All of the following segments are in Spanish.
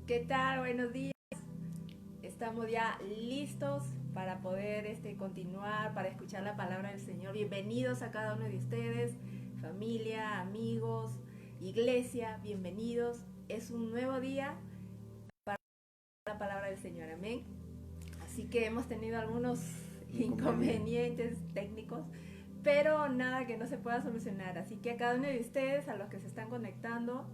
¿Qué tal? Buenos días. Estamos ya listos para poder continuar, para escuchar la palabra del Señor. Bienvenidos a cada uno de ustedes, familia, amigos, iglesia, bienvenidos. Es un nuevo día para la palabra del Señor. Amén. Así que hemos tenido algunos inconvenientes técnicos, pero nada que no se pueda solucionar. Así que a cada uno de ustedes, a los que se están conectando,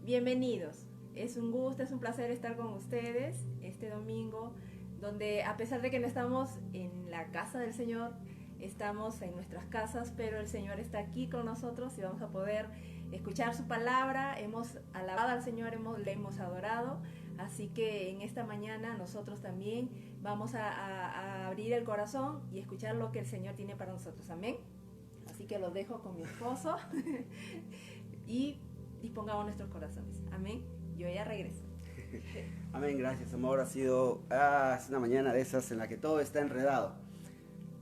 bienvenidos. Es un gusto, es un placer estar con ustedes este domingo, donde a pesar de que no estamos en la casa del Señor, estamos en nuestras casas, pero el Señor está aquí con nosotros y vamos a poder escuchar su palabra. Hemos alabado al Señor, le hemos adorado, así que en esta mañana nosotros también vamos a abrir el corazón y escuchar lo que el Señor tiene para nosotros. Amén. Así que los dejo con mi esposo y dispongamos nuestros corazones. Amén. Yo ya regreso. Amén, gracias amor. Ha sido una mañana de esas en la que todo está enredado.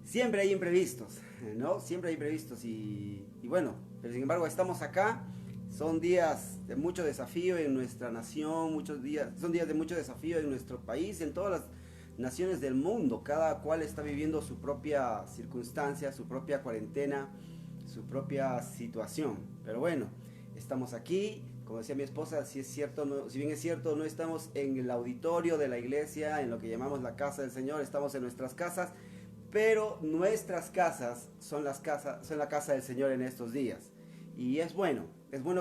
Siempre hay imprevistos, ¿no? Siempre hay imprevistos y bueno, pero sin embargo estamos acá. Son días de mucho desafío en nuestra nación, son días de mucho desafío en nuestro país, en todas las naciones del mundo. Cada cual está viviendo su propia circunstancia, su propia cuarentena, su propia situación. Pero bueno, estamos aquí. Como decía mi esposa, si bien es cierto, no estamos en el auditorio de la iglesia, en lo que llamamos la casa del Señor, estamos en nuestras casas, pero nuestras casas son la casa del Señor en estos días. Y es bueno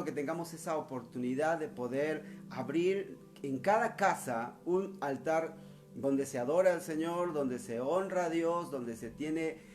que tengamos esa oportunidad de poder abrir en cada casa un altar donde se adora al Señor, donde se honra a Dios, donde se tiene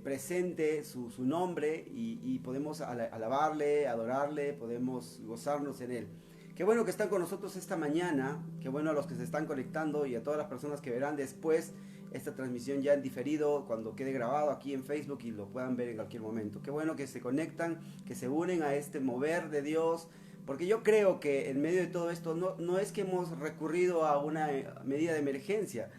presente su nombre y podemos alabarle, adorarle, podemos gozarnos en él. Qué bueno que están con nosotros esta mañana, qué bueno a los que se están conectando y a todas las personas que verán después esta transmisión ya en diferido, cuando quede grabado aquí en Facebook y lo puedan ver en cualquier momento. Qué bueno que se conectan, que se unen a este mover de Dios, porque yo creo que en medio de todo esto no es que hemos recurrido a una medida de emergencia.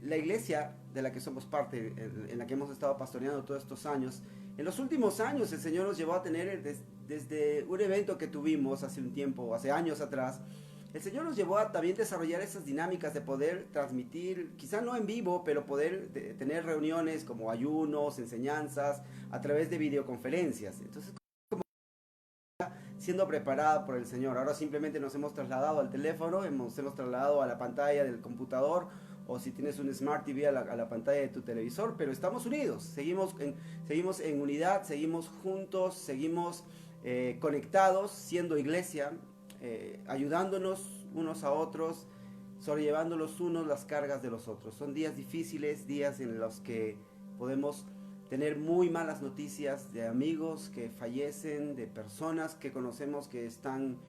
La iglesia de la que somos parte, en la que hemos estado pastoreando todos estos años, en los últimos años el Señor nos llevó a tener desde un evento que tuvimos hace un tiempo, hace años atrás. El Señor nos llevó a también desarrollar esas dinámicas de poder transmitir, quizá no en vivo, pero poder tener reuniones como ayunos, enseñanzas, a través de videoconferencias. Entonces, siendo preparada por el Señor. Ahora simplemente nos hemos trasladado al teléfono, hemos trasladado a la pantalla del computador, o si tienes un Smart TV a la pantalla de tu televisor, pero estamos unidos, seguimos en unidad, seguimos juntos, seguimos conectados, siendo iglesia, ayudándonos unos a otros, sobrellevando los unos las cargas de los otros. Son días difíciles, días en los que podemos tener muy malas noticias de amigos que fallecen, de personas que conocemos que están,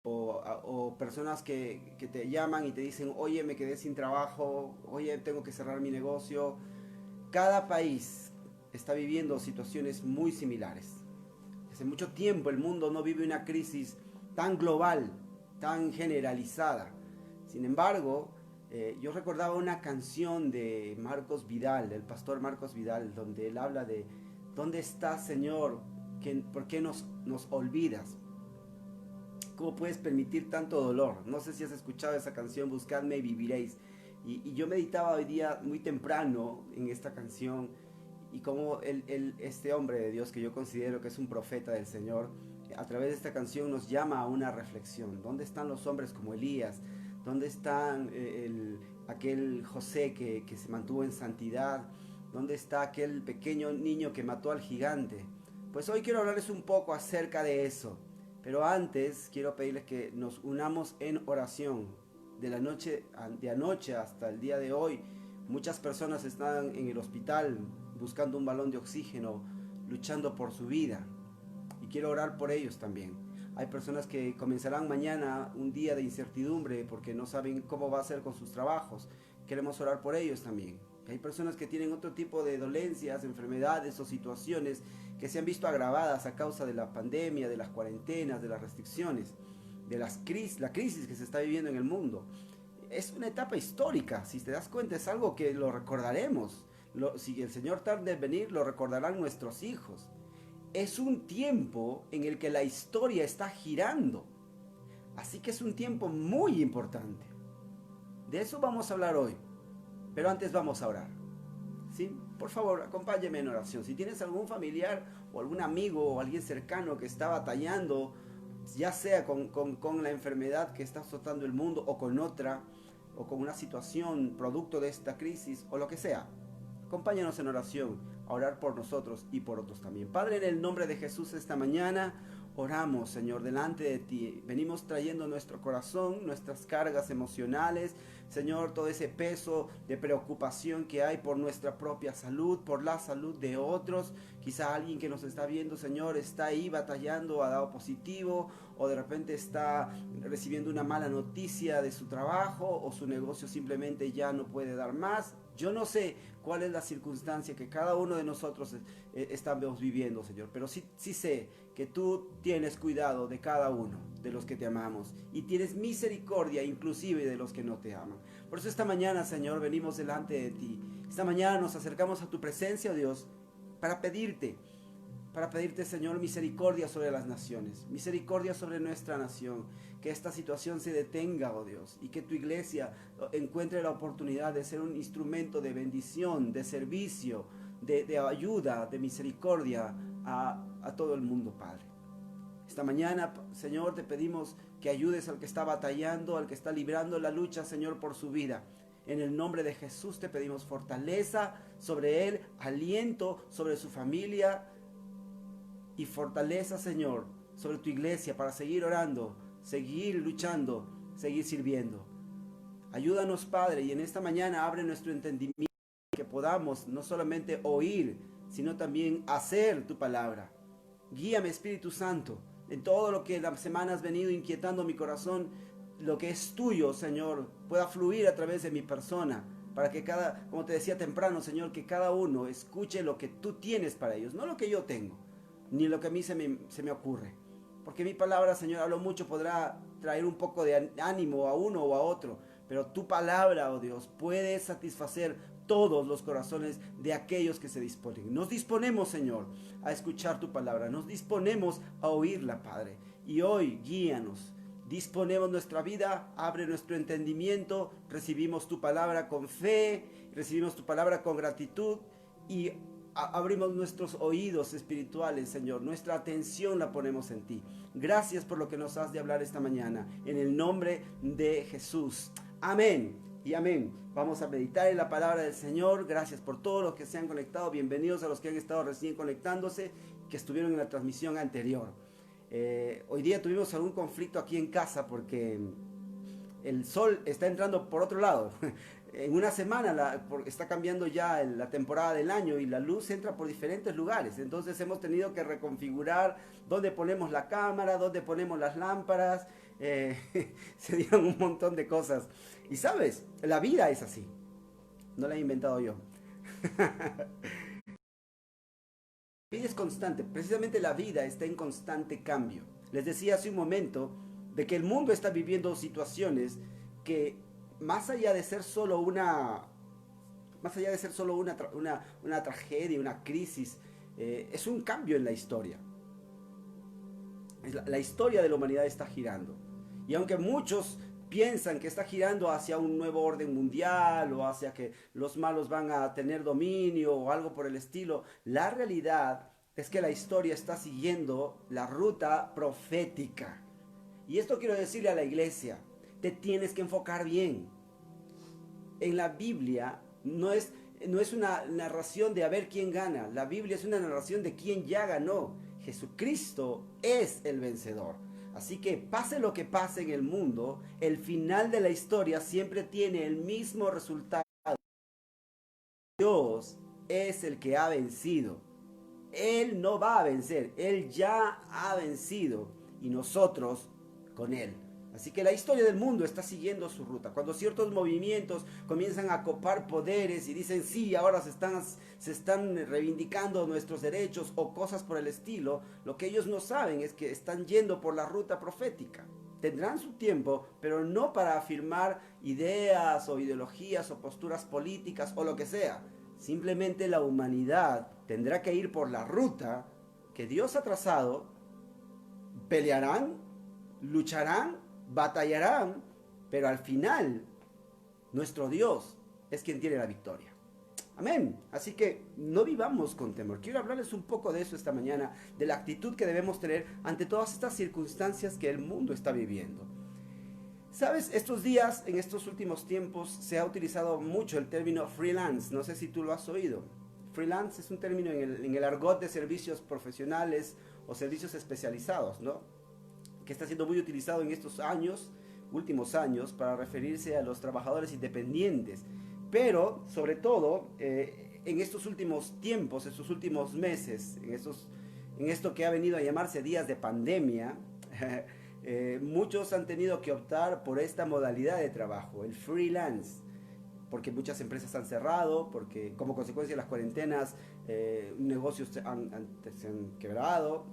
o personas que te llaman y te dicen, oye, me quedé sin trabajo, oye, tengo que cerrar mi negocio. Cada país está viviendo situaciones muy similares. Hace mucho tiempo el mundo no vive una crisis tan global, tan generalizada. Sin embargo, yo recordaba una canción de Marcos Vidal, del pastor Marcos Vidal, donde él habla de ¿dónde estás, Señor? ¿Por qué nos olvidas? ¿Cómo puedes permitir tanto dolor? No sé si has escuchado esa canción, Buscadme y viviréis. Y yo meditaba hoy día muy temprano en esta canción y cómo este hombre de Dios, que yo considero que es un profeta del Señor, a través de esta canción nos llama a una reflexión. ¿Dónde están los hombres como Elías? ¿Dónde están aquel José que se mantuvo en santidad? ¿Dónde está aquel pequeño niño que mató al gigante? Pues hoy quiero hablarles un poco acerca de eso. Pero antes quiero pedirles que nos unamos en oración. De anoche hasta el día de hoy, muchas personas están en el hospital buscando un balón de oxígeno, luchando por su vida. Y quiero orar por ellos también. Hay personas que comenzarán mañana un día de incertidumbre porque no saben cómo va a ser con sus trabajos. Queremos orar por ellos también. Hay personas que tienen otro tipo de dolencias, enfermedades o situaciones que se han visto agravadas a causa de la pandemia, de las cuarentenas, de las restricciones, de la crisis que se está viviendo en el mundo. Es una etapa histórica, si te das cuenta, es algo que lo recordaremos. Si el Señor tarda en venir, lo recordarán nuestros hijos. Es un tiempo en el que la historia está girando. Así que es un tiempo muy importante. De eso vamos a hablar hoy. Pero antes vamos a orar. ¿Sí? Por favor, acompáñeme en oración. Si tienes algún familiar o algún amigo o alguien cercano que está batallando, ya sea con la enfermedad que está azotando el mundo o con otra, o con una situación producto de esta crisis o lo que sea, acompáñanos en oración a orar por nosotros y por otros también. Padre, en el nombre de Jesús, esta mañana oramos, Señor, delante de ti. Venimos trayendo nuestro corazón, nuestras cargas emocionales, Señor, todo ese peso de preocupación que hay por nuestra propia salud, por la salud de otros. Quizá alguien que nos está viendo, Señor, está ahí batallando, ha dado positivo, o de repente está recibiendo una mala noticia de su trabajo, o su negocio simplemente ya no puede dar más. Yo no sé cuál es la circunstancia que cada uno de nosotros estamos viviendo, Señor, pero sí sé que tú tienes cuidado de cada uno de los que te amamos y tienes misericordia inclusive de los que no te aman. Por eso esta mañana, Señor, venimos delante de ti. Esta mañana nos acercamos a tu presencia, oh Dios, para pedirte, Señor, misericordia sobre las naciones, misericordia sobre nuestra nación, que esta situación se detenga, oh Dios, y que tu iglesia encuentre la oportunidad de ser un instrumento de bendición, de servicio, de ayuda, de misericordia a todo el mundo, Padre. Esta mañana, Señor, te pedimos que ayudes al que está batallando, al que está librando la lucha, Señor, por su vida. En el nombre de Jesús te pedimos fortaleza sobre él, aliento sobre su familia y fortaleza, Señor, sobre tu iglesia para seguir orando, seguir luchando, seguir sirviendo. Ayúdanos, Padre, y en esta mañana abre nuestro entendimiento, que podamos no solamente oír, sino también hacer tu palabra. Guíame, Espíritu Santo, en todo lo que la semana has venido inquietando mi corazón, lo que es tuyo, Señor, pueda fluir a través de mi persona, para que como te decía temprano, Señor, que cada uno escuche lo que tú tienes para ellos, no lo que yo tengo, ni lo que a mí se me ocurre. Porque mi palabra, Señor, a lo mucho podrá traer un poco de ánimo a uno o a otro, pero tu palabra, oh Dios, puede satisfacer todos los corazones de aquellos que se disponen. Nos disponemos, Señor, a escuchar tu palabra. Nos disponemos a oírla, Padre. Y hoy, guíanos. Disponemos nuestra vida, abre nuestro entendimiento, recibimos tu palabra con fe, recibimos tu palabra con gratitud y abrimos nuestros oídos espirituales, Señor. Nuestra atención la ponemos en ti. Gracias por lo que nos has de hablar esta mañana. En el nombre de Jesús. Amén y amén. Vamos a meditar en la palabra del Señor. Gracias por todos los que se han conectado. Bienvenidos a los que han estado recién conectándose, que estuvieron en la transmisión anterior. Hoy día tuvimos algún conflicto aquí en casa porque el sol está entrando por otro lado. En una semana está cambiando ya la temporada del año y la luz entra por diferentes lugares. Entonces hemos tenido que reconfigurar dónde ponemos la cámara, dónde ponemos las lámparas. Se dieron un montón de cosas. Y sabes, la vida es así. No la he inventado yo. La vida es constante. Precisamente la vida está en constante cambio. Les decía hace un momento de que el mundo está viviendo situaciones que más allá de ser solo una tragedia, una crisis, es un cambio en la historia. La historia de la humanidad está girando. Y aunque muchos piensan que está girando hacia un nuevo orden mundial o hacia que los malos van a tener dominio o algo por el estilo, la realidad es que la historia está siguiendo la ruta profética. Y esto quiero decirle a la iglesia, te tienes que enfocar bien. En la Biblia no es una narración de a ver quién gana. La Biblia es una narración de quién ya ganó. Jesucristo es el vencedor. Así que pase lo que pase en el mundo, el final de la historia siempre tiene el mismo resultado. Dios es el que ha vencido. Él no va a vencer, Él ya ha vencido y nosotros con Él. Así que la historia del mundo está siguiendo su ruta. Cuando ciertos movimientos comienzan a copar poderes y dicen sí, ahora se están reivindicando nuestros derechos o cosas por el estilo, lo que ellos no saben es que están yendo por la ruta profética. Tendrán su tiempo, pero no para afirmar ideas o ideologías o posturas políticas o lo que sea. Simplemente la humanidad tendrá que ir por la ruta que Dios ha trazado, pelearán, lucharán, batallarán, pero al final nuestro Dios es quien tiene la victoria. Amén. Así que no vivamos con temor. Quiero hablarles un poco de eso esta mañana, de la actitud que debemos tener ante todas estas circunstancias que el mundo está viviendo. Sabes, estos días, en estos últimos tiempos, se ha utilizado mucho el término freelance. No sé si tú lo has oído. Freelance es un término en el argot de servicios profesionales o servicios especializados, ¿no? Que está siendo muy utilizado en estos últimos años, para referirse a los trabajadores independientes. Pero, sobre todo, en estos últimos tiempos, estos últimos meses, en esto que ha venido a llamarse días de pandemia, muchos han tenido que optar por esta modalidad de trabajo, el freelance, porque muchas empresas han cerrado, porque como consecuencia de las cuarentenas, negocios se han quebrado,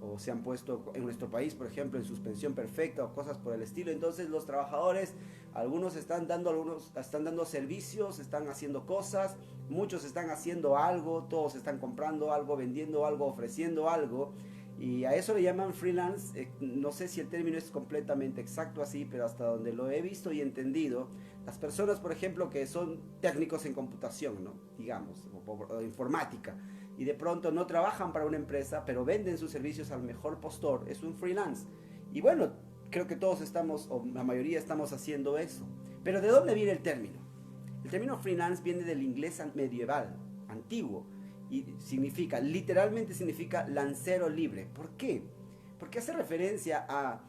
o se han puesto en nuestro país, por ejemplo, en suspensión perfecta o cosas por el estilo. Entonces los trabajadores, algunos están dando servicios, están haciendo cosas, muchos están haciendo algo, todos están comprando algo, vendiendo algo, ofreciendo algo, y a eso le llaman freelance. No sé si el término es completamente exacto así, pero hasta donde lo he visto y entendido, las personas, por ejemplo, que son técnicos en computación, ¿no? Digamos, o informática, y de pronto no trabajan para una empresa, pero venden sus servicios al mejor postor, es un freelance. Y bueno, creo que todos estamos, o la mayoría estamos haciendo eso. Pero ¿de dónde viene el término? El término freelance viene del inglés medieval, antiguo, y literalmente significa lancero libre. ¿Por qué? Porque hace referencia a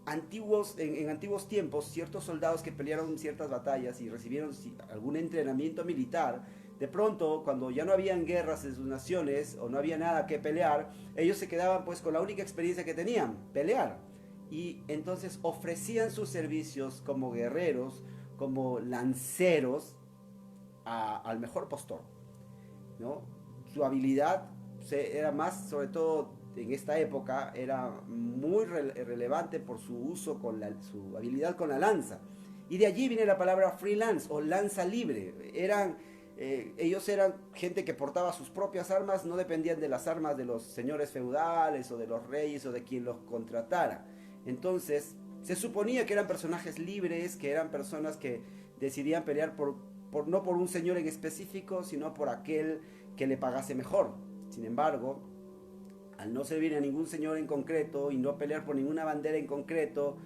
en antiguos tiempos, ciertos soldados que pelearon ciertas batallas y recibieron algún entrenamiento militar. De pronto, cuando ya no habían guerras en sus naciones o no había nada que pelear, ellos se quedaban pues con la única experiencia que tenían, pelear. Y entonces ofrecían sus servicios como guerreros, como lanceros al mejor postor, ¿no? Su habilidad era más, sobre todo en esta época, era muy relevante por su uso su habilidad con la lanza. Y de allí viene la palabra freelance o lanza libre. Ellos eran gente que portaba sus propias armas, no dependían de las armas de los señores feudales o de los reyes o de quien los contratara. Entonces, se suponía que eran personajes libres, que eran personas que decidían pelear no por un señor en específico, sino por aquel que le pagase mejor. Sin embargo, al no servir a ningún señor en concreto y no pelear por ninguna bandera en concreto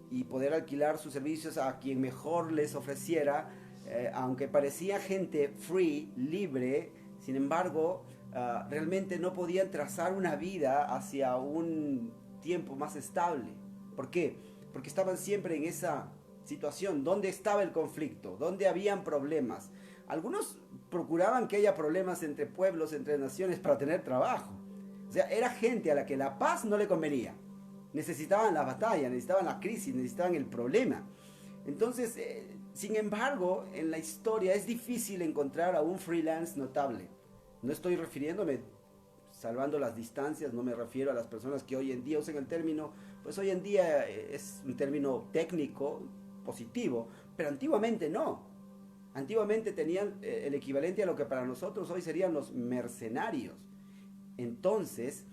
y poder alquilar sus servicios a quien mejor les ofreciera, aunque parecía gente free, libre, sin embargo, realmente no podían trazar una vida hacia un tiempo más estable. ¿Por qué? Porque estaban siempre en esa situación, donde estaba el conflicto, donde habían problemas. Algunos procuraban que haya problemas entre pueblos, entre naciones, para tener trabajo. O sea, era gente a la que la paz no le convenía. Necesitaban la batalla, necesitaban la crisis, necesitaban el problema. Entonces, sin embargo, en la historia es difícil encontrar a un freelance notable. No estoy refiriéndome, salvando las distancias, no me refiero a las personas que hoy en día usan el término, pues hoy en día es un término técnico, positivo, pero antiguamente no. Antiguamente tenían el equivalente a lo que para nosotros hoy serían los mercenarios. Entonces,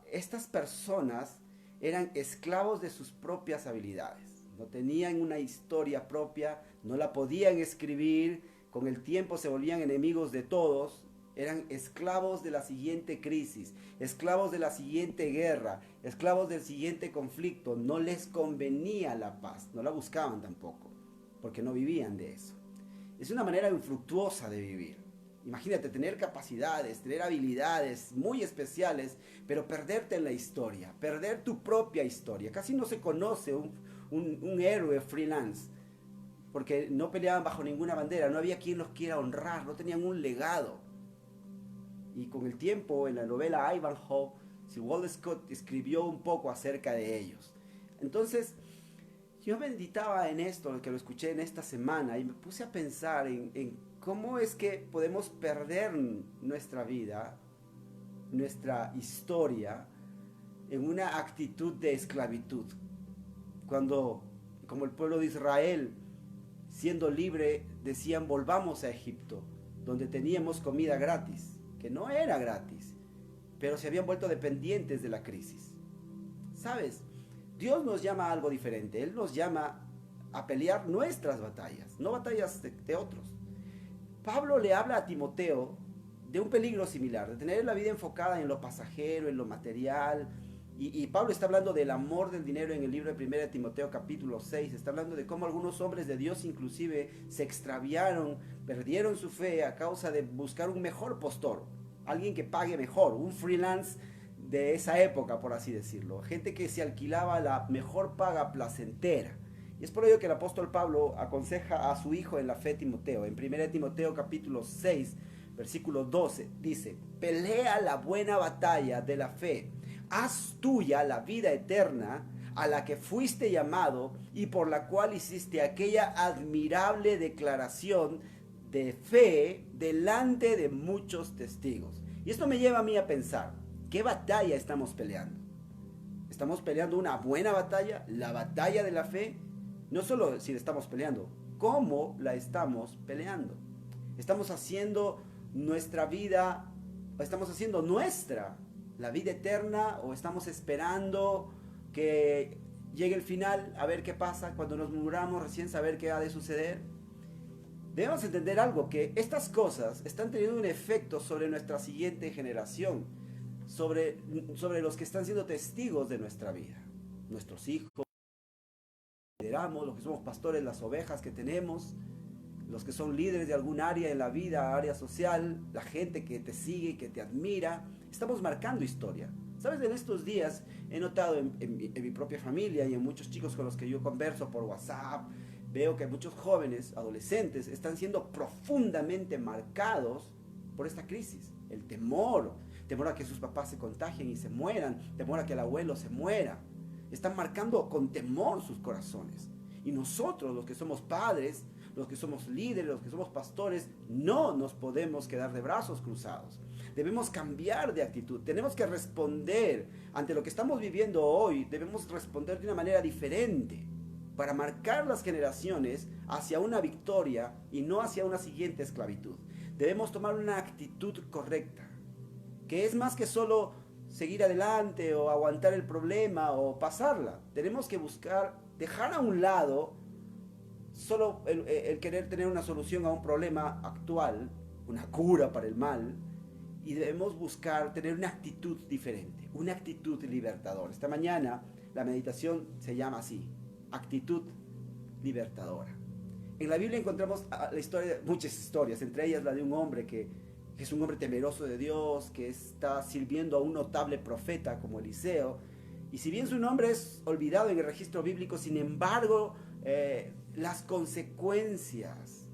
estas personas eran esclavos de sus propias habilidades. No tenían una historia propia, no la podían escribir, con el tiempo se volvían enemigos de todos, eran esclavos de la siguiente crisis, esclavos de la siguiente guerra, esclavos del siguiente conflicto. No les convenía la paz, no la buscaban tampoco, porque no vivían de eso. Es una manera infructuosa de vivir. Imagínate tener capacidades, tener habilidades muy especiales, pero perderte en la historia, perder tu propia historia. Casi no se conoce un héroe freelance, porque no peleaban bajo ninguna bandera, no había quien los quiera honrar, no tenían un legado. Y con el tiempo, en la novela Ivanhoe, Sir Walter Scott escribió un poco acerca de ellos. Entonces, yo meditaba en esto, que lo escuché en esta semana, y me puse a pensar en cómo es que podemos perder nuestra vida, nuestra historia, en una actitud de esclavitud. Cuando, como el pueblo de Israel, siendo libre, decían: volvamos a Egipto, donde teníamos comida gratis, que no era gratis, pero se habían vuelto dependientes de la crisis. ¿Sabes? Dios nos llama a algo diferente. Él nos llama a pelear nuestras batallas, no batallas de otros. Pablo le habla a Timoteo de un peligro similar, de tener la vida enfocada en lo pasajero, en lo material. Y Pablo está hablando del amor del dinero en el libro de 1 Timoteo capítulo 6. Está hablando de cómo algunos hombres de Dios inclusive se extraviaron, perdieron su fe a causa de buscar un mejor postor, alguien que pague mejor, un freelance de esa época, por así decirlo. Gente que se alquilaba la mejor paga placentera. Y es por ello que el apóstol Pablo aconseja a su hijo en la fe Timoteo. En 1 Timoteo capítulo 6, versículo 12, dice: pelea la buena batalla de la fe, haz tuya la vida eterna, a la que fuiste llamado y por la cual hiciste aquella admirable declaración de fe delante de muchos testigos. Y esto me lleva a mí a pensar, ¿qué batalla estamos peleando? ¿Estamos peleando una buena batalla, la batalla de la fe? No solo si la estamos peleando, ¿cómo la estamos peleando? ¿Estamos haciendo nuestra vida, estamos haciendo nuestra la vida eterna, o estamos esperando que llegue el final a ver qué pasa? Cuando nos muramos recién saber qué ha de suceder. Debemos entender algo, que estas cosas están teniendo un efecto sobre nuestra siguiente generación, sobre los que están siendo testigos de nuestra vida, nuestros hijos, lideramos, los que somos pastores, las ovejas que tenemos, los que son líderes de algún área en la vida, área social, la gente que te sigue, que te admira. Estamos marcando historia. ¿Sabes? En estos días he notado en mi propia familia y en muchos chicos con los que yo converso por WhatsApp, veo que muchos jóvenes, adolescentes, están siendo profundamente marcados por esta crisis. El temor a que sus papás se contagien y se mueran, temor a que el abuelo se muera. Están marcando con temor sus corazones. Y nosotros, los que somos padres, los que somos líderes, los que somos pastores, no nos podemos quedar de brazos cruzados. Debemos cambiar de actitud. Tenemos que responder ante lo que estamos viviendo hoy. Debemos responder de una manera diferente para marcar las generaciones hacia una victoria y no hacia una siguiente esclavitud. Debemos tomar una actitud correcta, que es más que solo seguir adelante o aguantar el problema o pasarla. Tenemos que buscar, dejar a un lado solo el querer tener una solución a un problema actual, una cura para el mal, y debemos buscar tener una actitud diferente, una actitud libertadora. Esta mañana la meditación se llama así: actitud libertadora. En la Biblia encontramos la historia, muchas historias, entre ellas la de un hombre que es un hombre temeroso de Dios, que está sirviendo a un notable profeta como Eliseo. Y si bien su nombre es olvidado en el registro bíblico, sin embargo, las consecuencias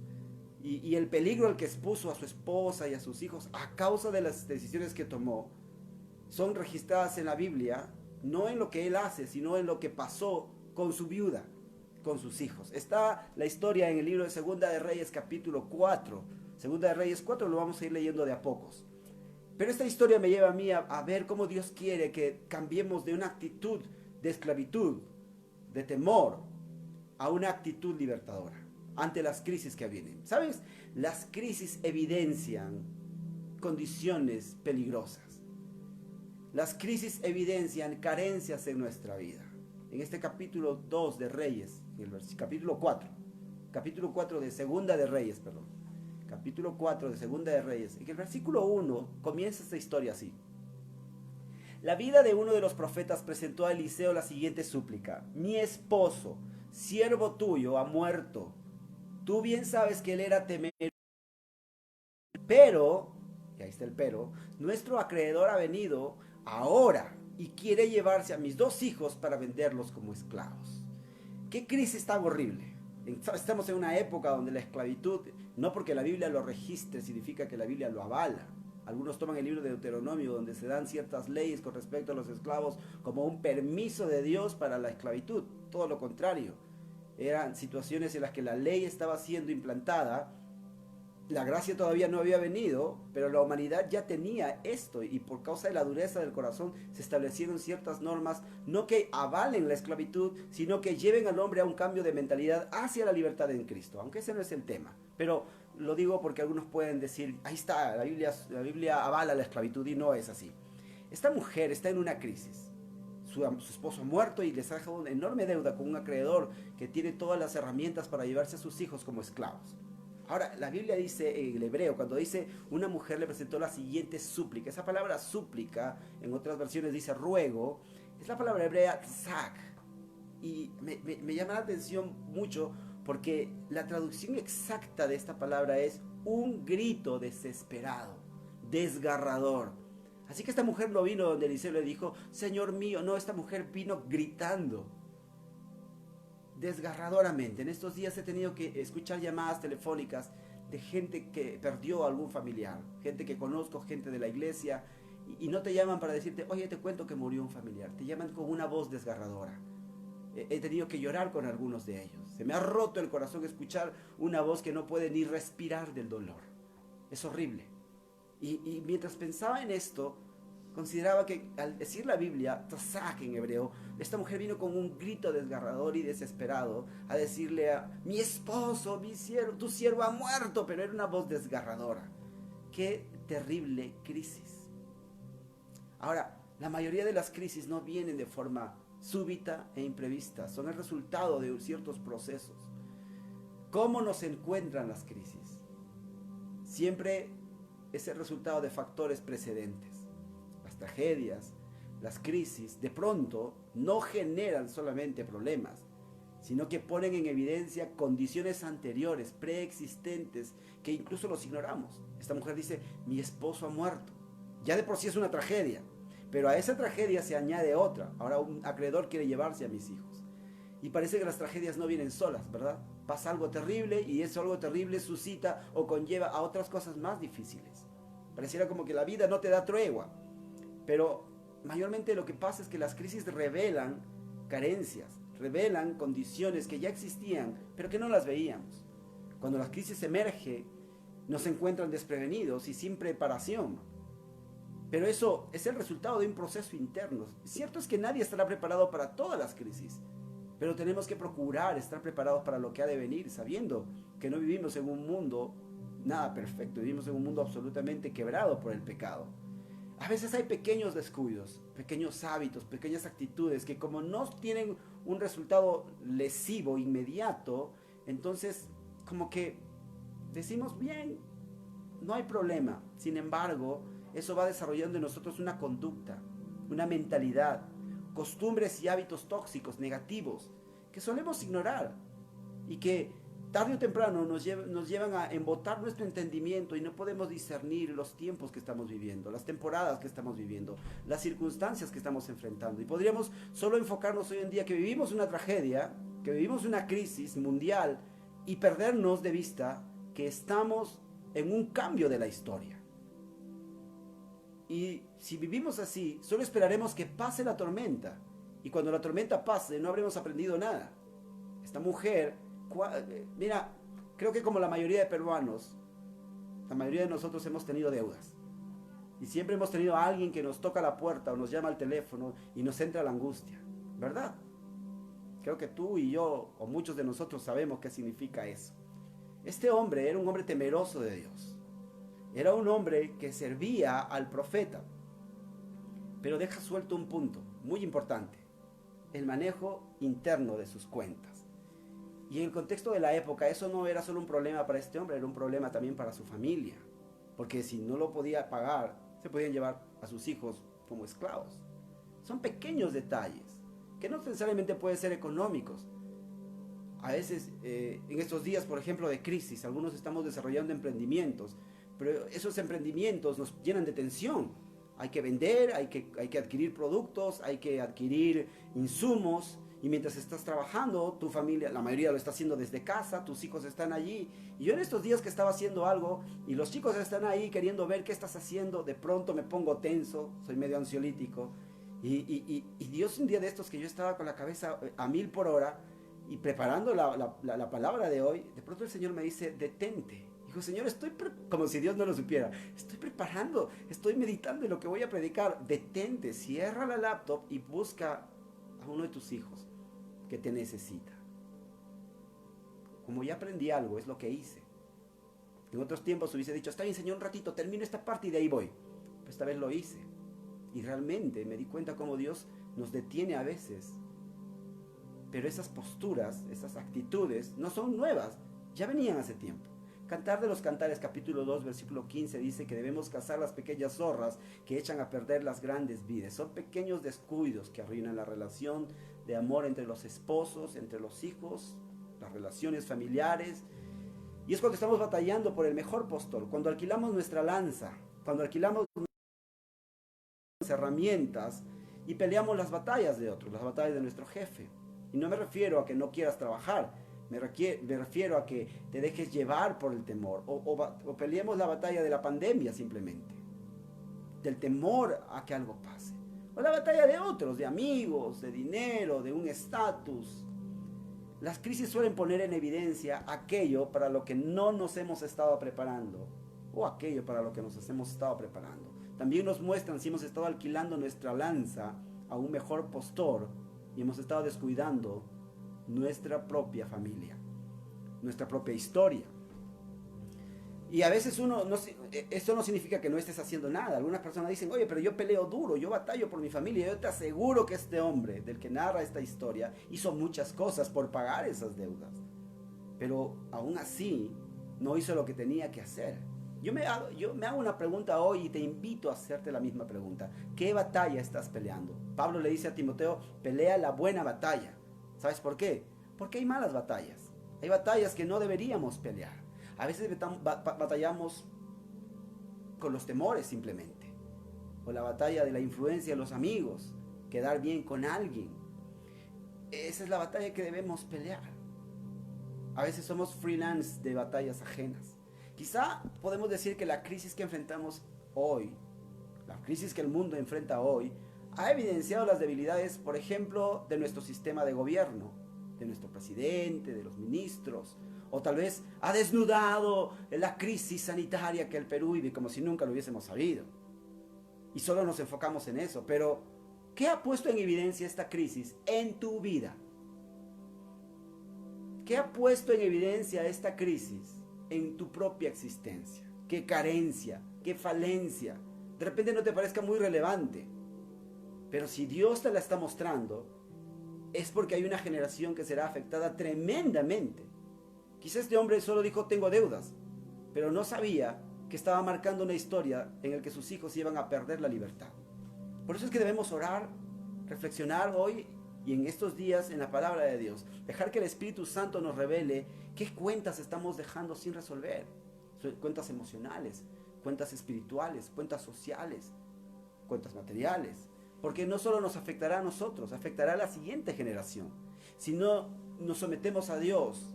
y el peligro al que expuso a su esposa y a sus hijos a causa de las decisiones que tomó son registradas en la Biblia, no en lo que él hace, sino en lo que pasó con su viuda, con sus hijos. Está la historia en el libro de Segunda de Reyes capítulo 4. Segunda de Reyes 4 lo vamos a ir leyendo de a pocos. Pero esta historia me lleva a mí a ver cómo Dios quiere que cambiemos de una actitud de esclavitud, de temor, a una actitud libertadora ante las crisis que vienen. ¿Sabes? Las crisis evidencian condiciones peligrosas. Las crisis evidencian carencias en nuestra vida. En este capítulo 2 de Reyes, en el capítulo 4 de Segunda de Reyes, capítulo 4 de Segunda de Reyes, en el versículo 1 comienza esta historia así: la vida de uno de los profetas presentó a Eliseo la siguiente súplica: mi esposo, siervo tuyo, ha muerto. Tú bien sabes que él era temeroso, pero, y ahí está el pero, nuestro acreedor ha venido ahora y quiere llevarse a mis 2 hijos para venderlos como esclavos. ¿Qué crisis tan horrible? Estamos en una época donde la esclavitud, no porque la Biblia lo registre, significa que la Biblia lo avala. Algunos toman el libro de Deuteronomio, donde se dan ciertas leyes con respecto a los esclavos como un permiso de Dios para la esclavitud. Todo lo contrario. Eran situaciones en las que la ley estaba siendo implantada, la gracia todavía no había venido, pero la humanidad ya tenía esto, y por causa de la dureza del corazón se establecieron ciertas normas, no que avalen la esclavitud, sino que lleven al hombre a un cambio de mentalidad hacia la libertad en Cristo, aunque ese no es el tema. Pero lo digo porque algunos pueden decir, ahí está, la Biblia avala la esclavitud, y no es así. Esta mujer está en una crisis. su esposo ha muerto y les ha dejado una enorme deuda con un acreedor que tiene todas las herramientas para llevarse a sus hijos como esclavos. Ahora, la Biblia dice en el hebreo, cuando dice una mujer le presentó la siguiente súplica, esa palabra súplica, en otras versiones dice ruego, es la palabra hebrea tzak. Y me llama la atención mucho porque la traducción exacta de esta palabra es un grito desesperado, desgarrador. Así que esta mujer no vino donde Eliseo le dijo, Señor mío, no, esta mujer vino gritando desgarradoramente. En estos días he tenido que escuchar llamadas telefónicas de gente que perdió a algún familiar, gente que conozco, gente de la iglesia, y no te llaman para decirte, oye, te cuento que murió un familiar, te llaman con una voz desgarradora. He tenido que llorar con algunos de ellos. Se me ha roto el corazón escuchar una voz que no puede ni respirar del dolor. Es horrible. Y mientras pensaba en esto, consideraba que al decir la Biblia, tzak en hebreo, esta mujer vino con un grito desgarrador y desesperado a decirle a mi esposo, mi siervo, tu siervo ha muerto, pero era una voz desgarradora. Qué terrible crisis. Ahora, la mayoría de las crisis no vienen de forma súbita e imprevista, son el resultado de ciertos procesos. ¿Cómo nos encuentran las crisis? Siempre es el resultado de factores precedentes. Las tragedias, las crisis, de pronto no generan solamente problemas, sino que ponen en evidencia condiciones anteriores, preexistentes, que incluso los ignoramos. Esta mujer dice, mi esposo ha muerto. Ya de por sí es una tragedia, pero a esa tragedia se añade otra. Ahora un acreedor quiere llevarse a mis hijos. Y parece que las tragedias no vienen solas, ¿verdad? Pasa algo terrible y eso algo terrible suscita o conlleva a otras cosas más difíciles. Pareciera como que la vida no te da tregua. Pero mayormente lo que pasa es que las crisis revelan carencias, revelan condiciones que ya existían, pero que no las veíamos. Cuando la crisis emerge, nos encuentran desprevenidos y sin preparación. Pero eso es el resultado de un proceso interno. Cierto es que nadie estará preparado para todas las crisis, pero tenemos que procurar estar preparados para lo que ha de venir, sabiendo que no vivimos en un mundo nada perfecto, vivimos en un mundo absolutamente quebrado por el pecado. A veces hay pequeños descuidos, pequeños hábitos, pequeñas actitudes que como no tienen un resultado lesivo, inmediato, entonces como que decimos bien, no hay problema. Sin embargo, eso va desarrollando en nosotros una conducta, una mentalidad, costumbres y hábitos tóxicos, negativos, que solemos ignorar y que tarde o temprano nos llevan a embotar nuestro entendimiento y no podemos discernir los tiempos que estamos viviendo, las temporadas que estamos viviendo, las circunstancias que estamos enfrentando. Y podríamos solo enfocarnos hoy en día que vivimos una tragedia, que vivimos una crisis mundial y perdernos de vista que estamos en un cambio de la historia. Y si vivimos así, solo esperaremos que pase la tormenta. Y cuando la tormenta pase, no habremos aprendido nada. Esta mujer, mira, creo que como la mayoría de peruanos, la mayoría de nosotros hemos tenido deudas. Y siempre hemos tenido a alguien que nos toca la puerta o nos llama al teléfono y nos entra la angustia. ¿Verdad? Creo que tú y yo, o muchos de nosotros, sabemos qué significa eso. Este hombre era un hombre temeroso de Dios. Era un hombre que servía al profeta. Pero deja suelto un punto muy importante: el manejo interno de sus cuentas. Y en el contexto de la época, eso no era solo un problema para este hombre, era un problema también para su familia. Porque si no lo podía pagar, se podían llevar a sus hijos como esclavos. Son pequeños detalles, que no necesariamente pueden ser económicos. A veces, en estos días, por ejemplo, de crisis, algunos estamos desarrollando emprendimientos, pero esos emprendimientos nos llenan de tensión. Hay que vender, hay que adquirir productos, hay que adquirir insumos, y mientras estás trabajando, tu familia, la mayoría lo está haciendo desde casa, tus hijos están allí. Y yo en estos días que estaba haciendo algo, y los chicos están ahí queriendo ver qué estás haciendo, de pronto me pongo tenso, soy medio ansiolítico, y Dios, un día de estos que yo estaba con la cabeza a 1000 por hora, y preparando la palabra de hoy, de pronto el Señor me dice, detente. Dijo, Señor, como si Dios no lo supiera, estoy preparando, estoy meditando en lo que voy a predicar. Detente, cierra la laptop y busca a uno de tus hijos que te necesita. Como ya aprendí algo, es lo que hice. En otros tiempos hubiese dicho, está bien, Señor, un ratito, termino esta parte y de ahí voy. Pero esta vez lo hice. Y realmente me di cuenta cómo Dios nos detiene a veces. Pero esas posturas, esas actitudes no son nuevas, ya venían hace tiempo. Cantar de los Cantares, capítulo 2, versículo 15, dice que debemos cazar las pequeñas zorras que echan a perder las grandes vides. Son pequeños descuidos que arruinan la relación de amor entre los esposos, entre los hijos, las relaciones familiares. Y es cuando estamos batallando por el mejor postor, cuando alquilamos nuestra lanza, cuando alquilamos nuestras herramientas y peleamos las batallas de otros, las batallas de nuestro jefe. Y no me refiero a que no quieras trabajar, me refiero a que te dejes llevar por el temor, o peleemos la batalla de la pandemia simplemente, del temor a que algo pase, o la batalla de otros, de amigos, de dinero, de un estatus. Las crisis suelen poner en evidencia aquello para lo que no nos hemos estado preparando, o aquello para lo que nos hemos estado preparando. También nos muestran si hemos estado alquilando nuestra lanza a un mejor postor y hemos estado descuidando nuestra propia familia, nuestra propia historia. Y a veces esto no significa que no estés haciendo nada. Algunas personas dicen, oye, pero yo peleo duro, yo batallo por mi familia. Yo te aseguro que este hombre del que narra esta historia hizo muchas cosas por pagar esas deudas, pero aún así no hizo lo que tenía que hacer. Yo me hago una pregunta hoy y te invito a hacerte la misma pregunta. ¿Qué batalla estás peleando? Pablo le dice a Timoteo, pelea la buena batalla. ¿Sabes por qué? Porque hay malas batallas. Hay batallas que no deberíamos pelear. A veces batallamos con los temores simplemente. O la batalla de la influencia de los amigos. Quedar bien con alguien. Esa es la batalla que debemos pelear. A veces somos freelance de batallas ajenas. Quizá podemos decir que la crisis que enfrentamos hoy, la crisis que el mundo enfrenta hoy, ha evidenciado las debilidades, por ejemplo, de nuestro sistema de gobierno, de nuestro presidente, de los ministros, o tal vez ha desnudado la crisis sanitaria que el Perú vive como si nunca lo hubiésemos sabido. Y solo nos enfocamos en eso, pero ¿qué ha puesto en evidencia esta crisis en tu vida? ¿Qué ha puesto en evidencia esta crisis en tu propia existencia? ¿Qué carencia? ¿Qué falencia? De repente no te parezca muy relevante. Pero si Dios te la está mostrando, es porque hay una generación que será afectada tremendamente. Quizás este hombre solo dijo, tengo deudas, pero no sabía que estaba marcando una historia en la que sus hijos iban a perder la libertad. Por eso es que debemos orar, reflexionar hoy y en estos días en la palabra de Dios. Dejar que el Espíritu Santo nos revele qué cuentas estamos dejando sin resolver. Cuentas emocionales, cuentas espirituales, cuentas sociales, cuentas materiales. Porque no solo nos afectará a nosotros, afectará a la siguiente generación. Si no nos sometemos a Dios,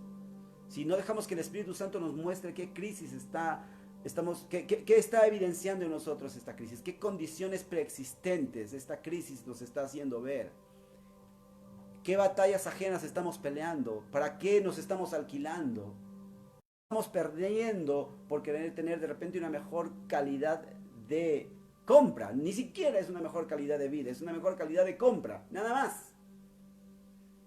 si no dejamos que el Espíritu Santo nos muestre qué crisis qué está evidenciando en nosotros esta crisis, qué condiciones preexistentes esta crisis nos está haciendo ver, qué batallas ajenas estamos peleando, para qué nos estamos alquilando, estamos perdiendo por querer tener de repente una mejor calidad de compra. Ni siquiera es una mejor calidad de vida, es una mejor calidad de compra, nada más.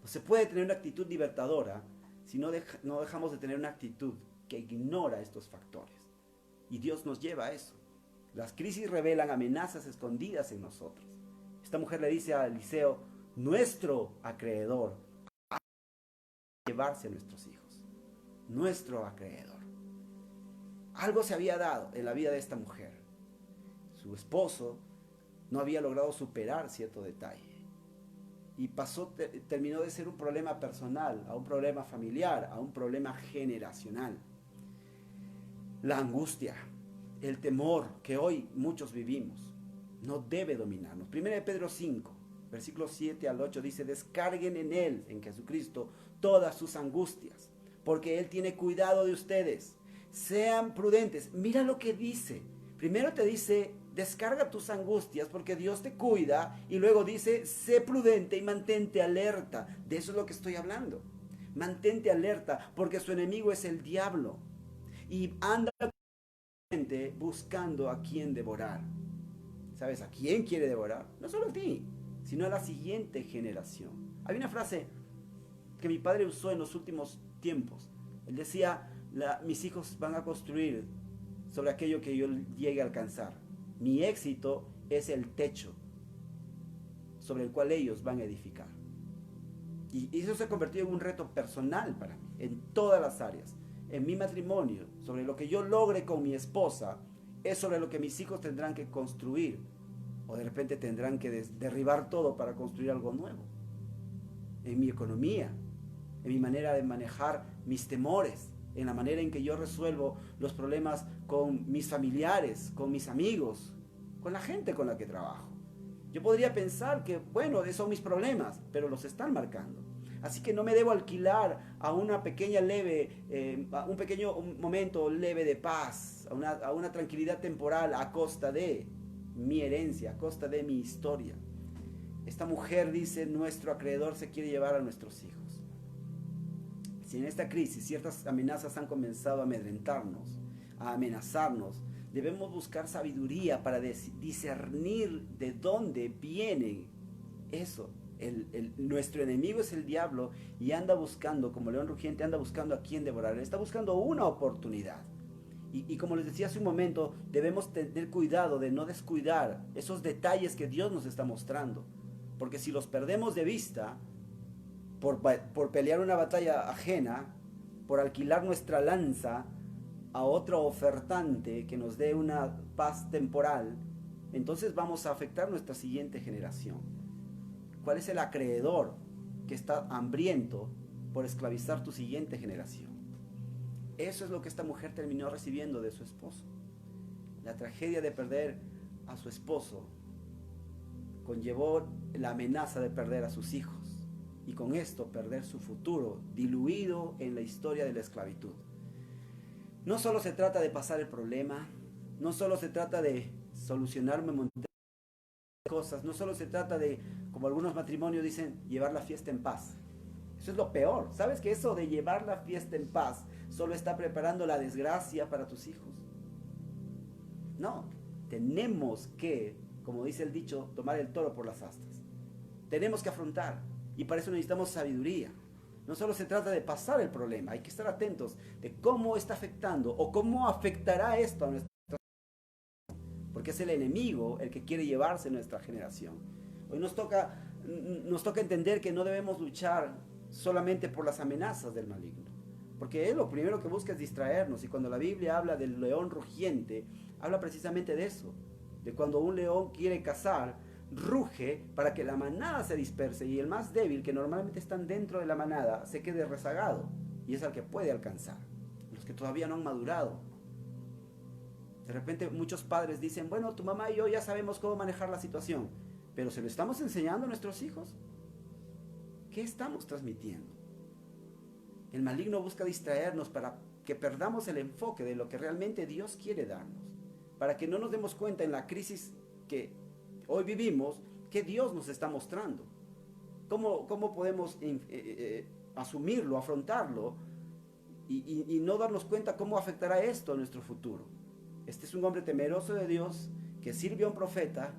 No se puede tener una actitud libertadora si no dejamos de tener una actitud que ignora estos factores. Y Dios nos lleva a eso. Las crisis revelan amenazas escondidas en nosotros. Esta mujer le dice a Eliseo, nuestro acreedor, a llevarse a nuestros hijos. Nuestro acreedor. Algo se había dado en la vida de esta mujer. Su esposo no había logrado superar cierto detalle. Y terminó de ser un problema personal, a un problema familiar, a un problema generacional. La angustia, el temor que hoy muchos vivimos, no debe dominarnos. 1 Pedro 5, versículos 7 al 8 dice, descarguen en Él, en Jesucristo, todas sus angustias, porque Él tiene cuidado de ustedes. Sean prudentes. Mira lo que dice. Primero te dice, descarga tus angustias porque Dios te cuida, y luego dice, sé prudente y mantente alerta. De eso es lo que estoy hablando. Mantente alerta porque su enemigo es el diablo y anda buscando a quién devorar. ¿Sabes a quién quiere devorar? No solo a ti, sino a la siguiente generación. Hay una frase que mi padre usó en los últimos tiempos. Él decía, mis hijos van a construir sobre aquello que yo llegue a alcanzar. Mi éxito es el techo sobre el cual ellos van a edificar. Y eso se ha convertido en un reto personal para mí, en todas las áreas. En mi matrimonio, sobre lo que yo logre con mi esposa, es sobre lo que mis hijos tendrán que construir. O de repente tendrán que derribar todo para construir algo nuevo. En mi economía, en mi manera de manejar mis temores, en la manera en que yo resuelvo los problemas con mis familiares, con mis amigos, con la gente con la que trabajo. Yo podría pensar que, bueno, son mis problemas, pero los están marcando. Así que no me debo alquilar a una pequeña a un pequeño momento leve de paz, a una tranquilidad temporal a costa de mi herencia, a costa de mi historia. Esta mujer dice, nuestro acreedor se quiere llevar a nuestros hijos. Si en esta crisis ciertas amenazas han comenzado a amedrentarnos, a amenazarnos, debemos buscar sabiduría para discernir de dónde viene eso. Nuestro enemigo es el diablo y anda buscando, como león rugiente, anda buscando a quién devorar. Está buscando una oportunidad. Y como les decía hace un momento, debemos tener cuidado de no descuidar esos detalles que Dios nos está mostrando. Porque si los perdemos de vista, por pelear una batalla ajena, por alquilar nuestra lanza a otro ofertante que nos dé una paz temporal, entonces vamos a afectar nuestra siguiente generación. ¿Cuál es el acreedor que está hambriento por esclavizar tu siguiente generación? Eso es lo que esta mujer terminó recibiendo de su esposo. La tragedia de perder a su esposo conllevó la amenaza de perder a sus hijos y con esto perder su futuro, diluido en la historia de la esclavitud. No solo se trata de pasar el problema, no solo se trata de solucionarme un montón de cosas, no solo se trata de, como algunos matrimonios dicen, llevar la fiesta en paz. Eso es lo peor. ¿Sabes que eso de llevar la fiesta en paz solo está preparando la desgracia para tus hijos? No, tenemos que, como dice el dicho, tomar el toro por las astas. Tenemos que afrontar y para eso necesitamos sabiduría. No solo se trata de pasar el problema, hay que estar atentos de cómo está afectando o cómo afectará esto a nuestra generación, porque es el enemigo el que quiere llevarse nuestra generación. Hoy nos toca entender que no debemos luchar solamente por las amenazas del maligno, porque él lo primero que busca es distraernos, y cuando la Biblia habla del león rugiente, habla precisamente de eso, de cuando un león quiere cazar, ruge para que la manada se disperse y el más débil, que normalmente están dentro de la manada, se quede rezagado, y es al que puede alcanzar, los que todavía no han madurado. De repente muchos padres dicen, bueno, tu mamá y yo ya sabemos cómo manejar la situación, pero ¿se lo estamos enseñando a nuestros hijos? ¿Qué estamos transmitiendo? El maligno busca distraernos para que perdamos el enfoque de lo que realmente Dios quiere darnos, para que no nos demos cuenta en la crisis que hoy vivimos, que Dios nos está mostrando. ¿Cómo podemos asumirlo, afrontarlo y no darnos cuenta cómo afectará esto a nuestro futuro? Este es un hombre temeroso de Dios que sirve a un profeta,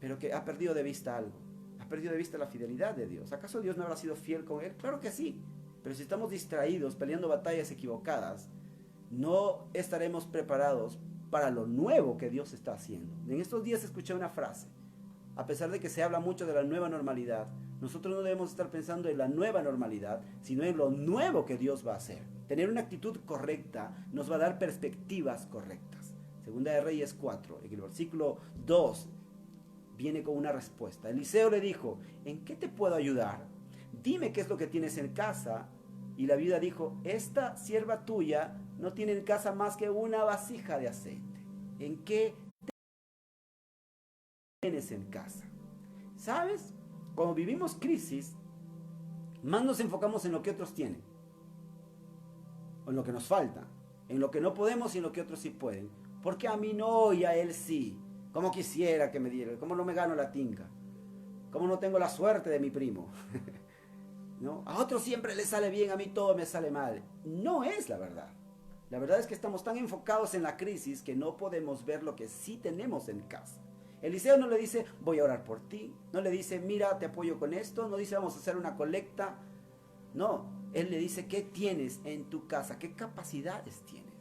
pero que ha perdido de vista algo. Ha perdido de vista la fidelidad de Dios. ¿Acaso Dios no habrá sido fiel con él? Claro que sí. Pero si estamos distraídos, peleando batallas equivocadas, no estaremos preparados para lo nuevo que Dios está haciendo. En estos días escuché una frase. A pesar de que se habla mucho de la nueva normalidad, nosotros no debemos estar pensando en la nueva normalidad, sino en lo nuevo que Dios va a hacer. Tener una actitud correcta nos va a dar perspectivas correctas. Segunda de Reyes 4, en el versículo 2, viene con una respuesta. Eliseo le dijo, ¿en qué te puedo ayudar? Dime qué es lo que tienes en casa. Y la viuda dijo, esta sierva tuya no tiene en casa más que una vasija de aceite. ¿En qué tienes en casa? ¿Sabes? Cuando vivimos crisis, más nos enfocamos en lo que otros tienen, o en lo que nos falta, en lo que no podemos y en lo que otros sí pueden. Porque a mí no y a él sí. Como quisiera que me diera, cómo no me gano la tinca, cómo no tengo la suerte de mi primo. ¿No? A otros siempre les sale bien, a mí todo me sale mal. No es la verdad. La verdad es que estamos tan enfocados en la crisis que no podemos ver lo que sí tenemos en casa. Eliseo no le dice, voy a orar por ti. No le dice, mira, te apoyo con esto. No dice, vamos a hacer una colecta. No, él le dice, ¿qué tienes en tu casa? ¿Qué capacidades tienes?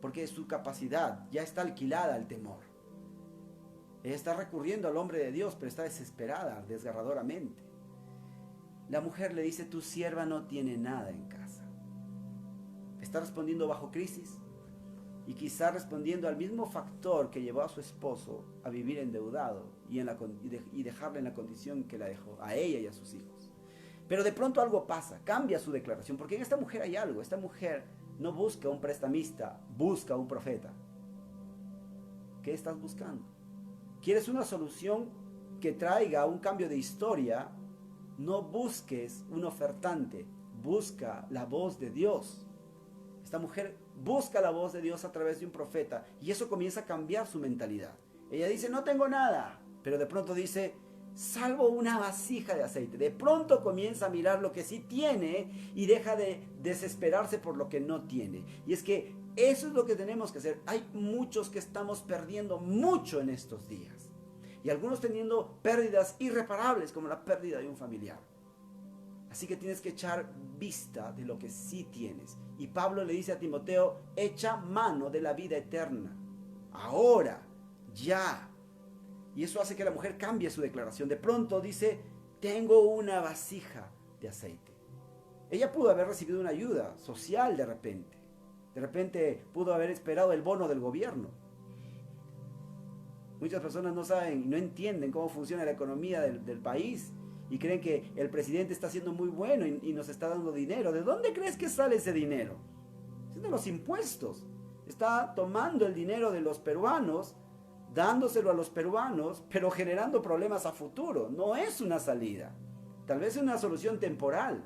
Porque su capacidad ya está alquilada al temor. Ella está recurriendo al hombre de Dios, pero está desesperada, desgarradoramente. La mujer le dice, tu sierva no tiene nada en casa. Está respondiendo bajo crisis y quizá respondiendo al mismo factor que llevó a su esposo a vivir endeudado y dejarle en la condición que la dejó, a ella y a sus hijos. Pero de pronto algo pasa, cambia su declaración, porque en esta mujer hay algo. Esta mujer no busca un prestamista, busca un profeta. ¿Qué estás buscando? ¿Quieres una solución que traiga un cambio de historia? No busques un ofertante, busca la voz de Dios. Esta mujer busca la voz de Dios a través de un profeta y eso comienza a cambiar su mentalidad. Ella dice, no tengo nada, pero de pronto dice, salvo una vasija de aceite. De pronto comienza a mirar lo que sí tiene y deja de desesperarse por lo que no tiene. Y es que eso es lo que tenemos que hacer. Hay muchos que estamos perdiendo mucho en estos días. Y algunos teniendo pérdidas irreparables como la pérdida de un familiar. Así que tienes que echar vista de lo que sí tienes. Y Pablo le dice a Timoteo, echa mano de la vida eterna. Ahora, ya. Y eso hace que la mujer cambie su declaración. De pronto dice, tengo una vasija de aceite. Ella pudo haber recibido una ayuda social de repente. De repente pudo haber esperado el bono del gobierno. Muchas personas no saben, no entienden cómo funciona la economía del país y creen que el presidente está siendo muy bueno y nos está dando dinero. ¿De dónde crees que sale ese dinero? Es de los impuestos. Está tomando el dinero de los peruanos, dándoselo a los peruanos, pero generando problemas a futuro. No es una salida. Tal vez es una solución temporal.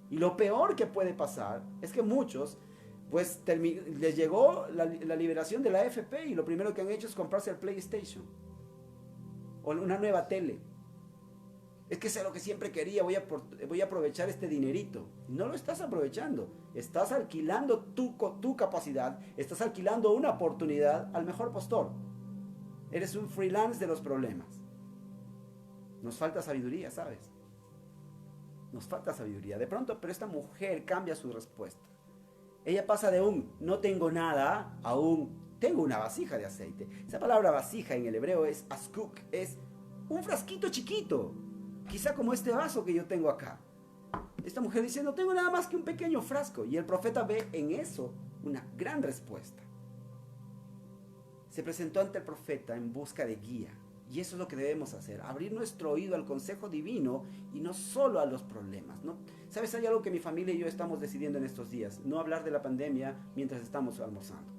Y lo peor que puede pasar es que muchos, pues les llegó la liberación de la AFP y lo primero que han hecho es comprarse el PlayStation o una nueva tele. Es que sé lo que siempre quería, voy a aprovechar este dinerito. No lo estás aprovechando, estás alquilando tu capacidad, estás alquilando una oportunidad al mejor postor. Eres un freelance de los problemas. Nos falta sabiduría, ¿sabes? Nos falta sabiduría. De pronto, pero esta mujer cambia su respuesta. Ella pasa de un no tengo nada a un tengo una vasija de aceite. Esa palabra vasija en el hebreo es askuk, es un frasquito chiquito, quizá como este vaso que yo tengo acá. Esta mujer dice, no tengo nada más que un pequeño frasco. Y el profeta ve en eso una gran respuesta. Se presentó ante el profeta en busca de guía. Y eso es lo que debemos hacer, abrir nuestro oído al consejo divino y no solo a los problemas, ¿no? ¿Sabes? Hay algo que mi familia y yo estamos decidiendo en estos días, no hablar de la pandemia mientras estamos almorzando.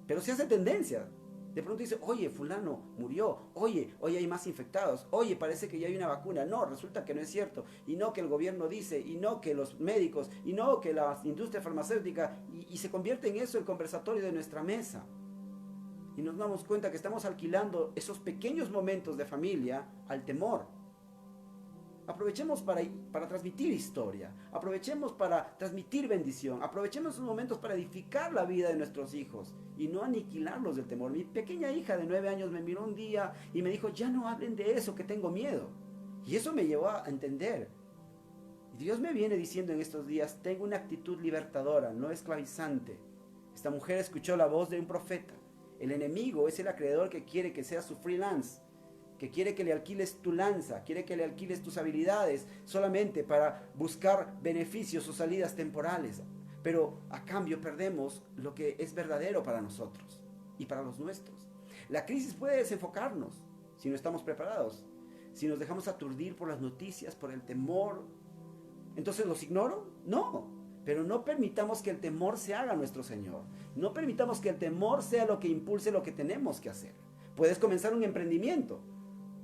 Pero se hace tendencia. De pronto dice, oye, fulano murió, oye, hoy hay más infectados, oye, parece que ya hay una vacuna. No, resulta que no es cierto, y no que el gobierno dice, y no que los médicos, y no que la industria farmacéutica, y se convierte en eso el conversatorio de nuestra mesa. Y nos damos cuenta que estamos alquilando esos pequeños momentos de familia al temor. Aprovechemos para transmitir historia, aprovechemos para transmitir bendición, aprovechemos esos momentos para edificar la vida de nuestros hijos y no aniquilarlos del temor. Mi pequeña hija de 9 años me miró un día y me dijo, ya no hablen de eso, que tengo miedo. Y eso me llevó a entender. Y Dios me viene diciendo en estos días, tengo una actitud libertadora, no esclavizante. Esta mujer escuchó la voz de un profeta. El enemigo es el acreedor que quiere que seas su freelance, que quiere que le alquiles tu lanza, quiere que le alquiles tus habilidades solamente para buscar beneficios o salidas temporales. Pero a cambio perdemos lo que es verdadero para nosotros y para los nuestros. La crisis puede desenfocarnos si no estamos preparados, si nos dejamos aturdir por las noticias, por el temor. ¿Entonces los ignoro? No. Pero no permitamos que el temor se haga nuestro Señor. No permitamos que el temor sea lo que impulse lo que tenemos que hacer. Puedes comenzar un emprendimiento,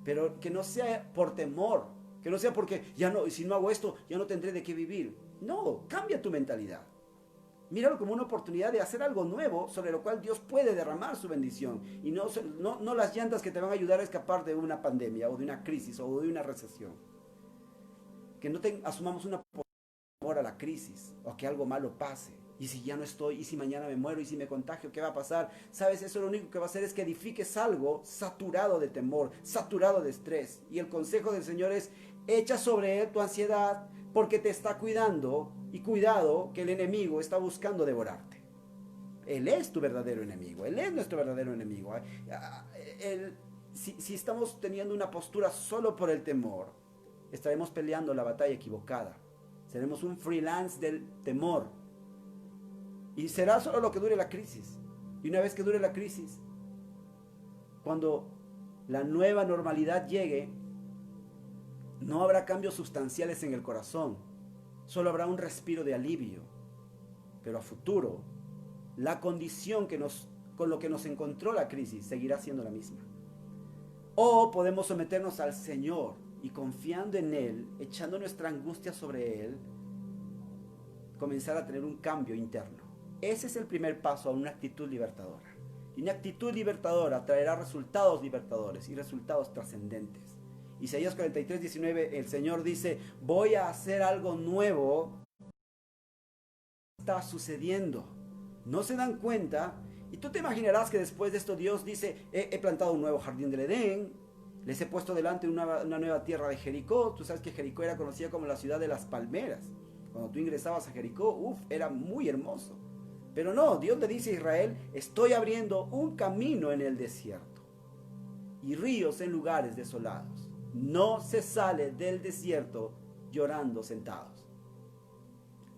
pero que no sea por temor, que no sea porque si no hago esto, ya no tendré de qué vivir. No, cambia tu mentalidad. Míralo como una oportunidad de hacer algo nuevo sobre lo cual Dios puede derramar su bendición y no las llantas que te van a ayudar a escapar de una pandemia o de una crisis o de una recesión. Que no asumamos una temor a la crisis o que algo malo pase. Y si ya no estoy, y si mañana me muero, y si me contagio, ¿qué va a pasar? ¿Sabes? Eso lo único que va a hacer es que edifiques algo saturado de temor, saturado de estrés. Y el consejo del Señor es, echa sobre él tu ansiedad porque te está cuidando, y cuidado que el enemigo está buscando devorarte. Él es tu verdadero enemigo, él es nuestro verdadero enemigo. si estamos teniendo una postura solo por el temor, estaremos peleando la batalla equivocada. Seremos un freelance del temor. Y será solo lo que dure la crisis. Y una vez que dure la crisis, cuando la nueva normalidad llegue, no habrá cambios sustanciales en el corazón. Solo habrá un respiro de alivio. Pero a futuro, la condición con lo que nos encontró la crisis seguirá siendo la misma. O podemos someternos al Señor y confiando en Él, echando nuestra angustia sobre Él, comenzar a tener un cambio interno. Ese es el primer paso a una actitud libertadora. Y una actitud libertadora traerá resultados libertadores y resultados trascendentes. Isaías 43:19, el Señor dice, voy a hacer algo nuevo. Está sucediendo. No se dan cuenta. Y tú te imaginarás que después de esto Dios dice, he plantado un nuevo jardín del Edén, les he puesto delante una nueva tierra de Jericó. Tú sabes que Jericó era conocida como la ciudad de las palmeras. Cuando tú ingresabas a Jericó, era muy hermoso. Pero no, Dios le dice a Israel, estoy abriendo un camino en el desierto y ríos en lugares desolados. No se sale del desierto llorando sentados.